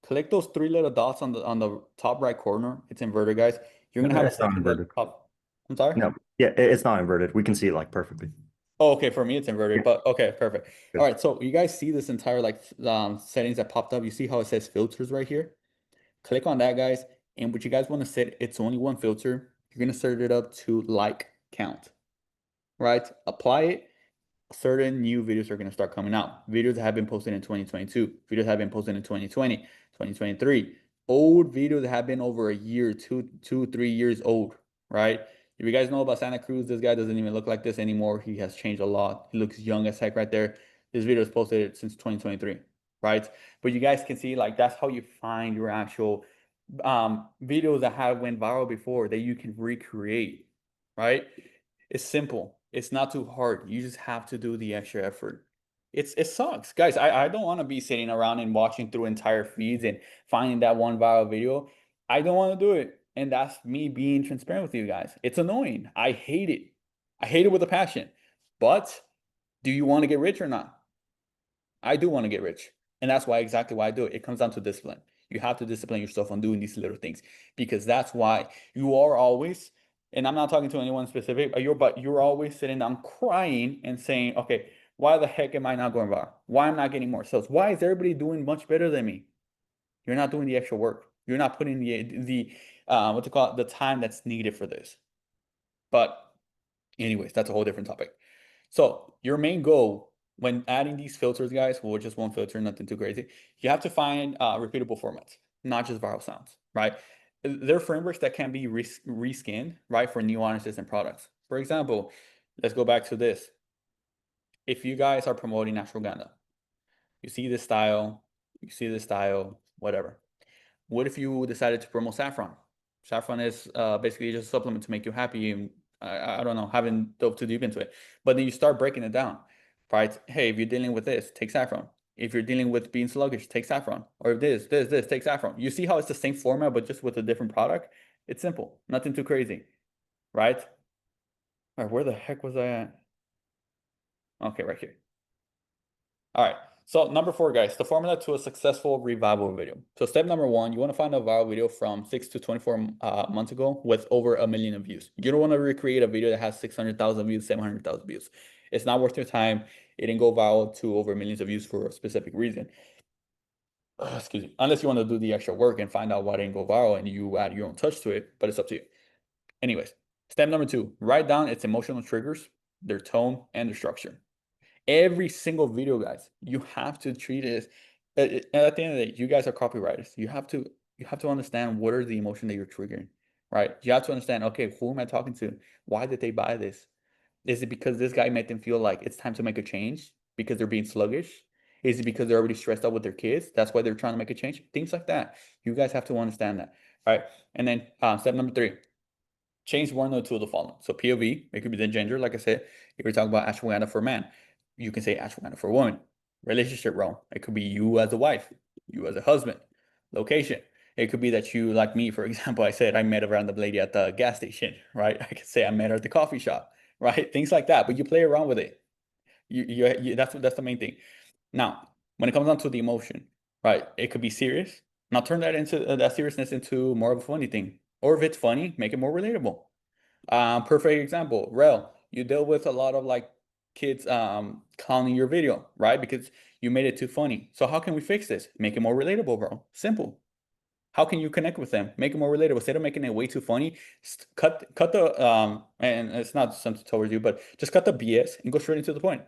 Click those three little dots on the top right corner. It's inverted, guys. You're going to have a It's not section at the inverted. top. I'm sorry? No, yeah, it's not inverted. We can see it like perfectly. Oh, okay, for me it's inverted, Yeah. but okay, perfect. Good. All right, so you guys see this entire like settings that popped up. You see how it says filters right here? Click on that, guys. And what you guys want to set, it's only one filter. You're going to set it up to like count, right? Apply it. Certain new videos are going to start coming out. Videos that have been posted in 2022, videos that have been posted in 2020, 2023, old videos that have been over a year, 3 years old, right? If you guys know about Santa Cruz, this guy doesn't even look like this anymore. He has changed a lot. He looks young as heck right there. This video is posted since 2023, right? But you guys can see like that's how you find your actual videos that have went viral before that you can recreate, right? It's simple. It's not too hard. You just have to do the extra effort. It sucks. Guys, I don't want to be sitting around and watching through entire feeds and finding that one viral video. I don't want to do it. And that's me being transparent with you guys. It's annoying. I hate it. I hate it with a passion. But do you want to get rich or not? I do want to get rich. And that's exactly why I do it. It comes down to discipline. You have to discipline yourself on doing these little things because that's why you are always, and I'm not talking to anyone specific, but you're always sitting down crying and saying, okay, why the heck am I not going viral? Why am I not getting more sales? Why is everybody doing much better than me? You're not doing the extra work. You're not putting the what to call it, the time that's needed for this. But anyways, that's a whole different topic. So your main goal when adding these filters, guys, well, just one filter, nothing too crazy. You have to find repeatable formats, not just viral sounds. right? There are frameworks that can be reskinned, right, for new audiences and products. For example, let's go back to this. If you guys are promoting ashwagandha, you see this style, whatever. What if you decided to promote saffron? Saffron is basically just a supplement to make you happy. And I don't know, haven't dove too deep into it. But then you start breaking it down, right? Hey, if you're dealing with this, take saffron. If you're dealing with being sluggish, take saffron. Or if this, take saffron. You see how it's the same format, but just with a different product? It's simple, nothing too crazy, right? All right, where the heck was I at? Okay, right here. All right. So number 4, guys, the formula to a successful revival video. So step number 1, you want to find a viral video from 6 to 24 months ago with over 1 million views. You don't want to recreate a video that has 600,000 views, 700,000 views. It's not worth your time. It didn't go viral to over millions of views for a specific reason. Excuse me. Unless you want to do the extra work and find out why it didn't go viral and you add your own touch to it, but it's up to you. Anyways, step number 2, write down its emotional triggers, their tone, and their structure. Every single video, guys, you have to treat it as, at the end of the day, you guys are copywriters. You have to understand what are the emotion that you're triggering, right? You have to understand, okay, who am I talking to? Why did they buy this? Is it because this guy made them feel like it's time to make a change because they're being sluggish? Is it because they're already stressed out with their kids? That's why they're trying to make a change? Things like that. You guys have to understand that, right? And then step number 3, change one or two of the following. So POV, it could be the gender, like I said. If you're talking about ashwagandha for man, you can say ashwagandha for woman. Relationship role, it could be you as a wife, you as a husband. Location, it could be that you, like me, for example, I said I met a random lady at the gas station, right? I could say I met her at the coffee shop, right? Things like that, but you play around with it. That's the main thing. Now, when it comes down to the emotion, right? It could be serious. Now turn that into that seriousness into more of a funny thing. Or if it's funny, make it more relatable. Perfect example, Rel, you deal with a lot of like kids clowning your video, right? Because you made it too funny. So how can we fix this? Make it more relatable, bro. Simple. How can you connect with them? Make it more relatable. Instead of making it way too funny, cut the and it's not something towards you, but just cut the BS and go straight into the point.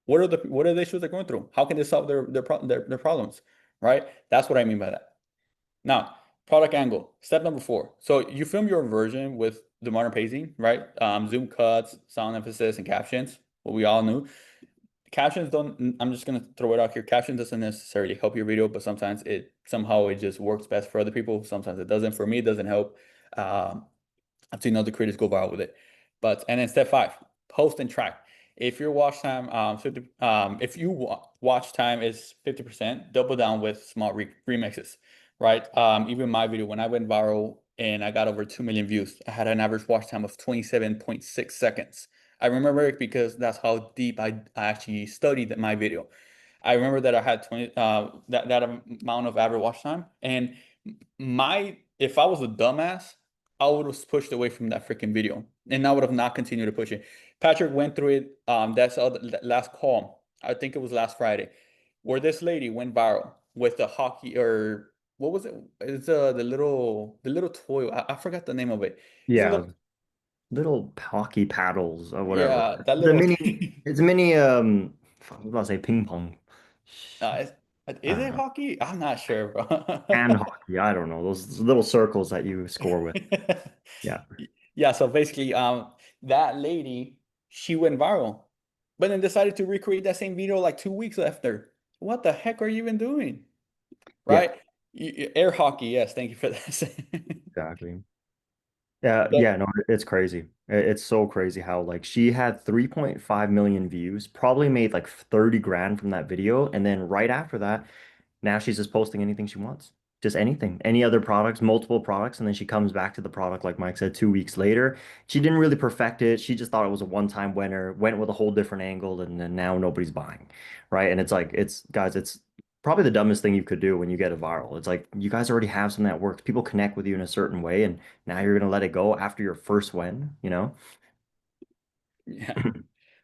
What are the issues they're going through? How can they solve their problems? Right? That's what I mean by that. Now, product angle, step number 4. So you film your version with the modern pacing, right? Zoom cuts, sound emphasis, and captions, what we all knew. Captions don't, I'm just gonna throw it out here. Caption doesn't necessarily help your video, but sometimes it just works best for other people. Sometimes it doesn't. For me, it doesn't help. I've seen other creators go viral with it. And then step 5, post and track. If your watch time, if you watch time is 50%, double down with small remixes, right? Even my video, when I went viral and I got over 2 million views, I had an average watch time of 27.6 seconds. I remember it because that's how deep I actually studied my video. I remember that I had 20 that amount of average watch time, and if I was a dumbass, I would have pushed away from that freaking video, and I would have not continued to push it. Patrick went through it. That's the last call. I think it was last Friday, where this lady went viral with the hockey, or what was it? It's the little toy. I forgot the name of it. It's a Yeah, little, little hockey paddles or whatever. yeah, that The little mini, thing. it's a mini, I was about to say ping pong. Uh, is it hockey? I'm not sure, bro. And hockey. I don't know. Those little circles that you score with. Yeah. Yeah, so basically, that lady, she went viral, but then decided to recreate that same video like 2 weeks after. What the heck are you even doing? Yeah, Right? Air hockey, yes, thank you for that. exactly. Yeah, But yeah, no, it's crazy. It's so crazy how like she had 3.5 million views, probably made like 30 grand from that video, and then right after that, now she's just posting anything she wants. Just anything, any other products, multiple products, and then she comes back to the product, like Mike said, 2 weeks later. She didn't really perfect it. She just thought it was a one-time winner, went with a whole different angle, and then now nobody's buying, right? And it's like, it's guys, it's probably the dumbest thing you could do when you get a viral. It's like you guys already have something that works. People connect with you in a certain way, and now you're gonna let it go after your first win, you know? yeah,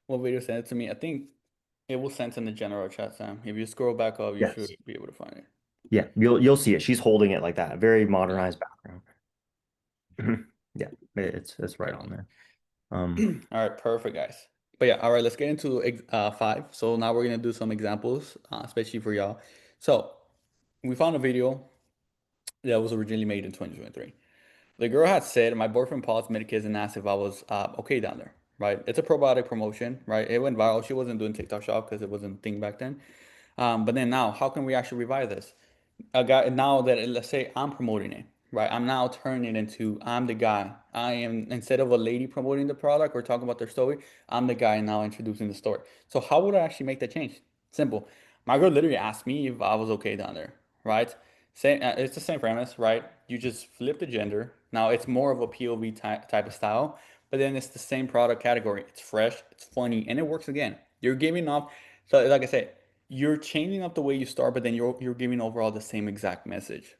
what video sent it to me? I think it was sent in the general chat, Sam. If you scroll back up, you should Yes. be able to find it. Yeah, you'll see it. She's holding it like that. Very Yeah. modernized background. Yeah, it's right Okay. on there. All right, perfect, guys. But yeah, all right, let's get into 5. So now we're gonna do some examples, especially for y'all. So we found a video. that was originally made in 2023. The girl had said, my boyfriend paused mid-kiss and asked if I was okay down there, right? It's a probiotic promotion, right? It went viral. She wasn't doing TikTok shop because it wasn't a thing back then. But then now, how can we actually revive this? A guy now that let's say I'm promoting it, right? I'm now turning it into I'm the guy. I am instead of a lady promoting the product or talking about their story, I'm the guy now introducing the story. So how would I actually make that change? Simple. My girl literally asked me if I was okay down there, right? Same, it's the same premise, right? You just flip the gender. Now it's more of a POV type of style, but then it's the same product category. It's fresh, it's funny, and it works again. You're giving off, so like I said, you're changing up the way you start, but then you're giving overall the same exact message.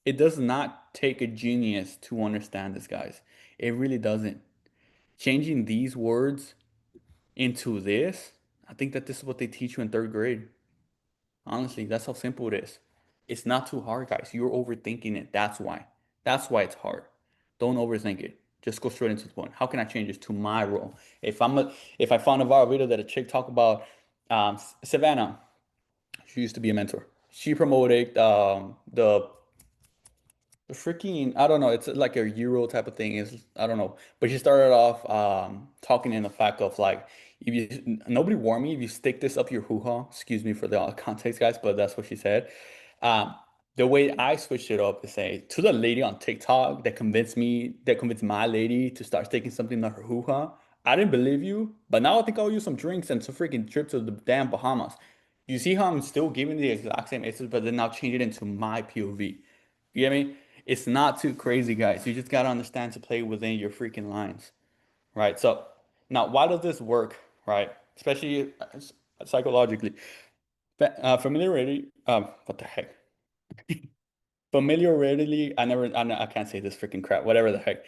It does not take a genius to understand this, guys. It really doesn't. Changing these words into this, I think that this is what they teach you in third grade. Honestly, that's how simple it is. It's not too hard, guys. You're overthinking it. That's why. That's why it's hard. Don't overthink it. Just go straight into the point. How can I change this to my role? If I found a viral video that a chick talk about Savannah, she used to be a mentor. She promoted the freaking I don't know. It's like a Euro type of thing. Is I don't know. But she started off talking in the fact of like if you nobody warned me if you stick this up your hoo ha. Excuse me for the context, guys, but that's what she said. Um, the way I switched it up is say to the lady on TikTok that convinced my lady to start sticking something in her hoo ha. I didn't believe you, but now I think I'll use some drinks and some freaking trip to the damn Bahamas. You see how I'm still giving the exact same message, but then now change it into my POV. You get me? It's not too crazy, guys. You just gotta understand to play within your freaking lines, right? So now, why does this work, right? Especially psychologically. Familiarity. What the heck? Familiarity. I can't say this freaking crap. Whatever the heck.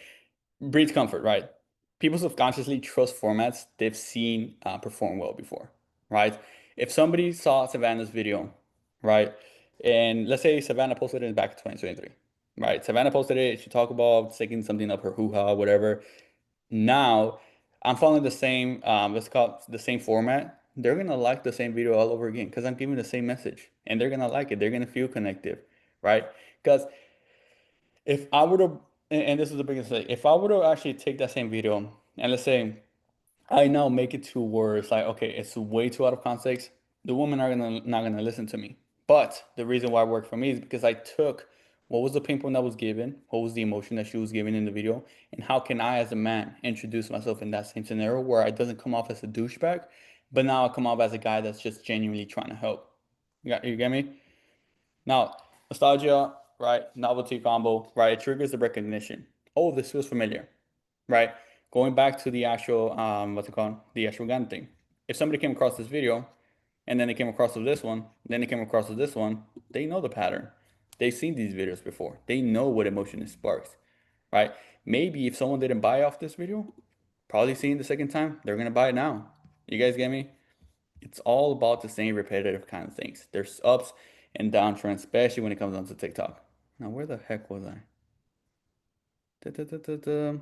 Breeds comfort, right? People subconsciously trust formats they've seen perform well before, right? If somebody saw Savannah's video, right, and let's say Savannah posted it back in 2023, right? Savannah posted it. She talked about sticking something up her hoo-ha, whatever. Now, I'm following the same, let's call it the same format. They're gonna like the same video all over again because I'm giving the same message, and they're gonna like it. They're gonna feel connected, right? Because if I were to, and this is the biggest thing, if I were to actually take that same video and let's say I now make it to where it's like, okay, it's way too out of context, the women are not gonna listen to me. But the reason why it worked for me is because I took what was the pain point that was given, what was the emotion that she was giving in the video, and how can I as a man introduce myself in that same scenario where I doesn't come off as a douchebag, but now I come off as a guy that's just genuinely trying to help. You get me? Now, nostalgia, right? Novelty combo, right? It triggers the recognition. Oh, this feels familiar, right? Going back to the actual, what's it called? The actual gun thing. If somebody came across this video and then they came across with this one, then they came across with this one, they know the pattern. They've seen these videos before. They know what emotion it sparks, right? Maybe if someone didn't buy off this video, probably seeing the second time, they're gonna buy it now. You guys get me? It's all about the same repetitive kind of things. There's ups and downtrends, especially when it comes down to TikTok. Now, where the heck was I? Da-da-da-da-da.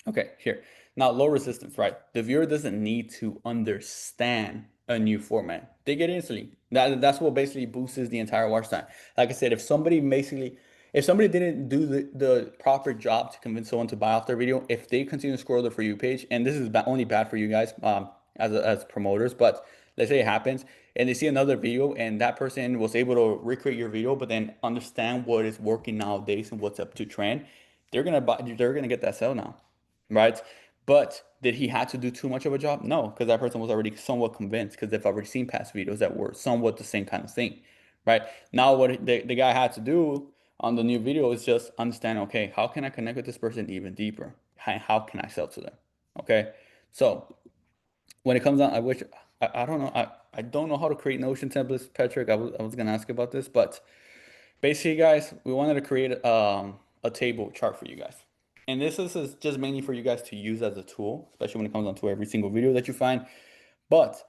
Okay, here. Now, low resistance, right? The viewer doesn't need to understand a new format. They get it instantly. That's what basically boosts the entire watch time. Like I said, if somebody didn't do the proper job to convince someone to buy off their video, if they continue to scroll the For You page, and this is only bad for you guys as promoters, but let's say it happens and they see another video and that person was able to recreate your video, but then understand what is working nowadays and what's up to trend, they're gonna get that sale now, right? But did he have to do too much of a job? No, because that person was already somewhat convinced because they've already seen past videos that were somewhat the same kind of thing, right? Now, what the guy had to do on the new video is just understand, okay, how can I connect with this person even deeper? How can I sell to them? Okay, so when it comes down, I don't know, I don't know how to create Notion templates, Patrick. I was gonna ask about this, but basically, guys, we wanted to create a table chart for you guys. And this is just mainly for you guys to use as a tool, especially when it comes down to every single video that you find. But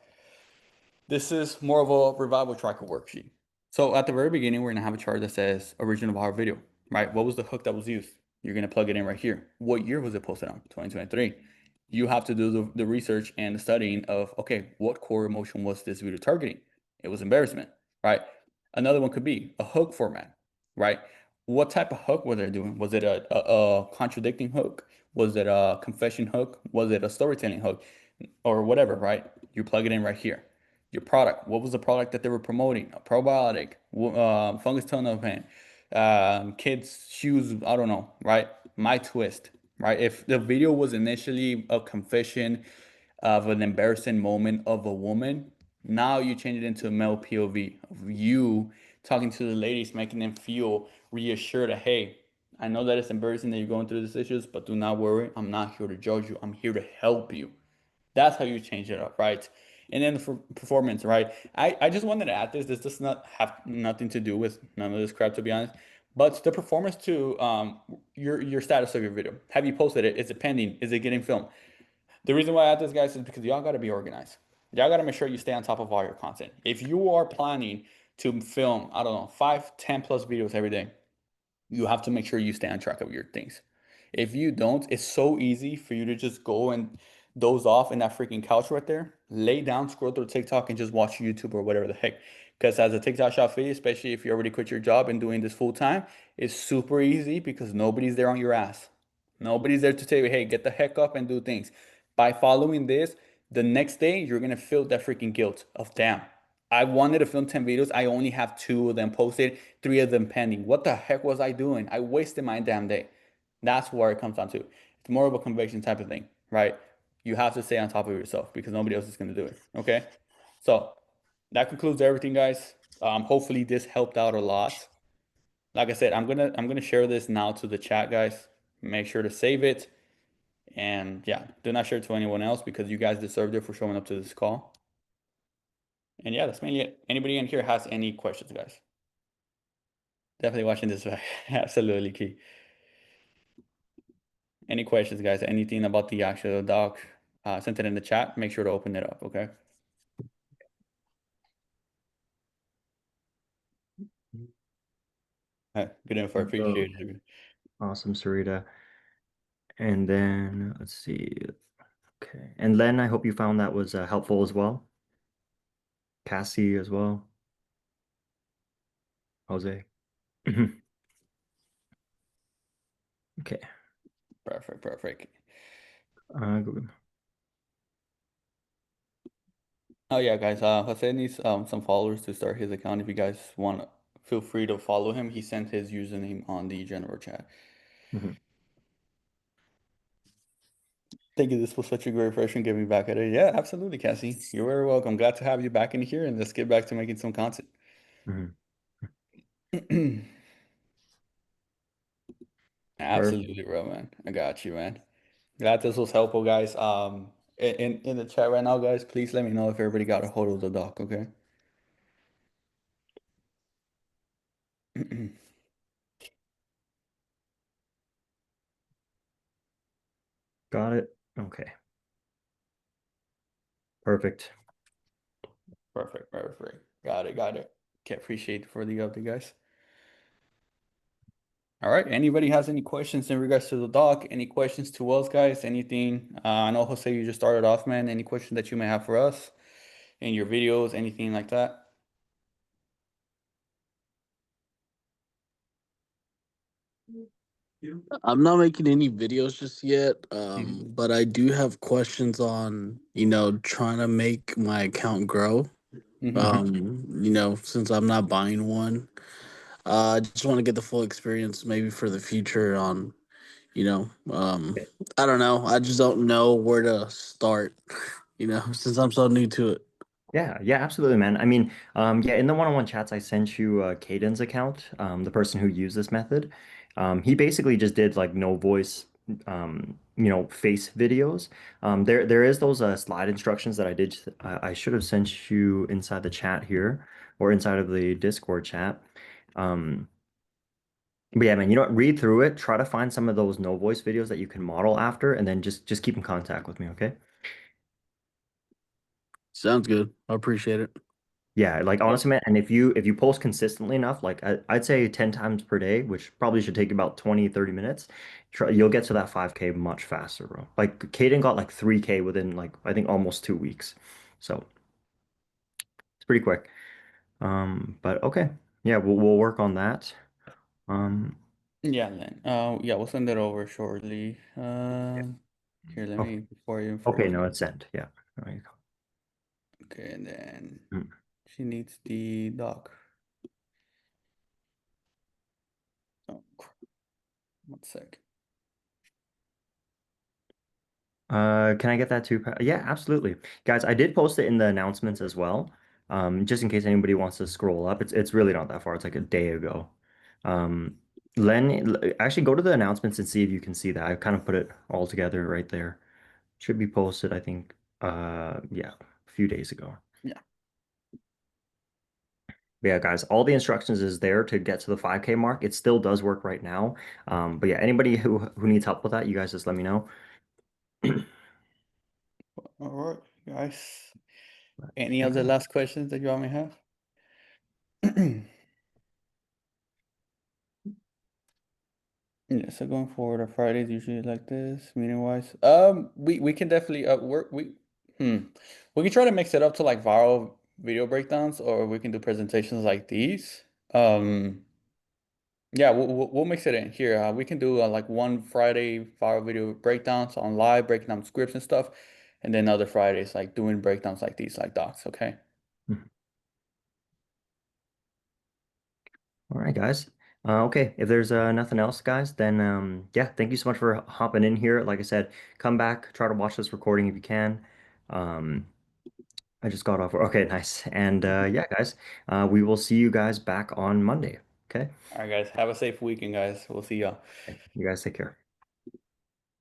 this is more of a revival tracker worksheet. So at the very beginning, we're gonna have a chart that says original of our video, right? What was the hook that was used? You're gonna plug it in right here. What year was it posted on? 2023. You have to do the research and the studying of, okay, what core emotion was this video targeting? It was embarrassment, right? Another one could be a hook format. right? What type of hook were they doing? Was it a contradicting hook? Was it a confession hook? Was it a storytelling hook? Or whatever, right? You plug it in right here. Your product. What was the product that they were promoting? A probiotic, fungus tunnel pain, kids' shoes. I don't know, right? My twist, right? If the video was initially a confession of an embarrassing moment of a woman, now you change it into a male POV of you talking to the ladies, making them feel reassured that, hey, I know that it's embarrassing that you're going through these issues, but do not worry. I'm not here to judge you. I'm here to help you. That's how you change it up, right? And then for performance, right? I just wanted to add this. This does not have nothing to do with none of this crap, to be honest. But the performance to your status of your video. Have you posted it? Is it pending? Is it getting filmed? The reason why I add this, guys, is because y'all got to be organized. Y'all got to make sure you stay on top of all your content. If you are planning to film, I don't know, 5, 10 plus videos every day, you have to make sure you stay on track of your things. If you don't, it's so easy for you to just go and doze off in that freaking couch right there, lay down, scroll through TikTok, and just watch YouTube or whatever the heck. Because as a TikTok shop video, especially if you already quit your job and doing this full time, it's super easy because nobody's there on your ass. Nobody's there to tell you, hey, get the heck up and do things. By following this, the next day you're gonna feel that freaking guilt of damn. I wanted to film 10 videos. I only have 2 of them posted, 3 of them pending. What the heck was I doing? I wasted my damn day. That's where it comes down to. It's more of a conviction type of thing, right? You have to stay on top of yourself because nobody else is going to do it. Okay. So that concludes everything, guys. Hopefully this helped out a lot. Like I said, I'm gonna share this now to the chat, guys. Make sure to save it. And yeah, do not share it to anyone else because you guys deserved it for showing up to this call. And yeah, that's mainly it. Anybody in here has any questions, guys? Definitely watching this absolutely key. Any questions, guys? Anything about the actual doc? Send it in the chat. Make sure to open it up, okay? Good info. I appreciate it. Awesome, Sarita. And then let's see. Okay. And Len, I hope you found that was helpful as well. Cassie as well. Jose. Okay. Perfect. Good. Oh yeah, guys. Jose needs some followers to start his account. If you guys want, feel free to follow him. He sent his username on the general chat. Mhm. Thank you. This was such a great refreshing getting back at it. Yeah, absolutely, Cassie. You're very welcome. Glad to have you back in here, and let's get back to making some content. Mhm. Absolutely, bro, man. I got you, man. Glad this was helpful, guys. In the chat right now, guys, please let me know if everybody got a hold of the doc, okay? Got it. Okay. Perfect. Perfect. Got it. Okay, appreciate for the update, guys. All right. Anybody has any questions in regards to the doc? Any questions to us, guys? Anything? I know Jose, you just started off, man. Any questions that you may have for us in your videos, anything like that? I'm not making any videos just yet, Mhm. but I do have questions on, trying to make my account grow. Mhm. Since I'm not buying one, I just want to get the full experience, maybe for the future. You know, um, I don't know. I just don't know where to start. Since I'm so new to it. Yeah, absolutely, man. I mean, yeah, in the one-on-one chats, I sent you Caden's account, the person who used this method. He basically just did like no voice, face videos. There is those slide instructions that I did. I should have sent you inside the chat here or inside of the Discord chat. But yeah, man, read through it, try to find some of those no voice videos that you can model after, and then just keep in contact with me, okay? Sounds good. I appreciate it. Yeah, like honestly, man, and if you post consistently enough, like I'd say 10 times per day, which probably should take about 20, 30 minutes, you'll get to that 5K much faster, bro. Like Caden got like 3K within like I think almost 2 weeks. So it's pretty quick. But okay. Yeah, we'll work on that. Yeah, Len. Yeah, we'll send it over shortly. Here, let Okay. me before you Okay, forward. no, it's sent. Yeah. There you go. Okay, and then Mm. she needs the doc. Oh, crap. 1 sec. Can I get that too? Yeah, absolutely. Guys, I did post it in the announcements as well. Just in case anybody wants to scroll up. It's really not that far. It's like a day ago. Um, actually go to the announcements and see if you can see that. I kind of put it all together right there. Should be posted, I think, yeah, a few days ago. Yeah. But yeah, guys, all the instructions is there to get to the 5K mark. It still does work right now. But yeah, anybody who needs help with that, you guys just let me know. All right, guys. Any other last questions that you all may have? Yeah, so going forward, our Fridays usually like this, meeting wise. We can definitely work we can try to mix it up to like viral video breakdowns, or we can do presentations like these. Yeah, we'll mix it in here. We can do like one Friday viral video breakdowns on live, breaking down scripts and stuff, and then other Fridays like doing breakdowns like these, like docs. Okay. All right, guys. Okay, if there's nothing else, guys, then yeah, thank you so much for hopping in here. Like I said, come back, try to watch this recording if you can. Um, I just got off. Okay, nice. And yeah, guys, we will see you guys back on Monday. Okay, All right, guys. Have a safe weekend, guys. We'll see y'all. you guys take care.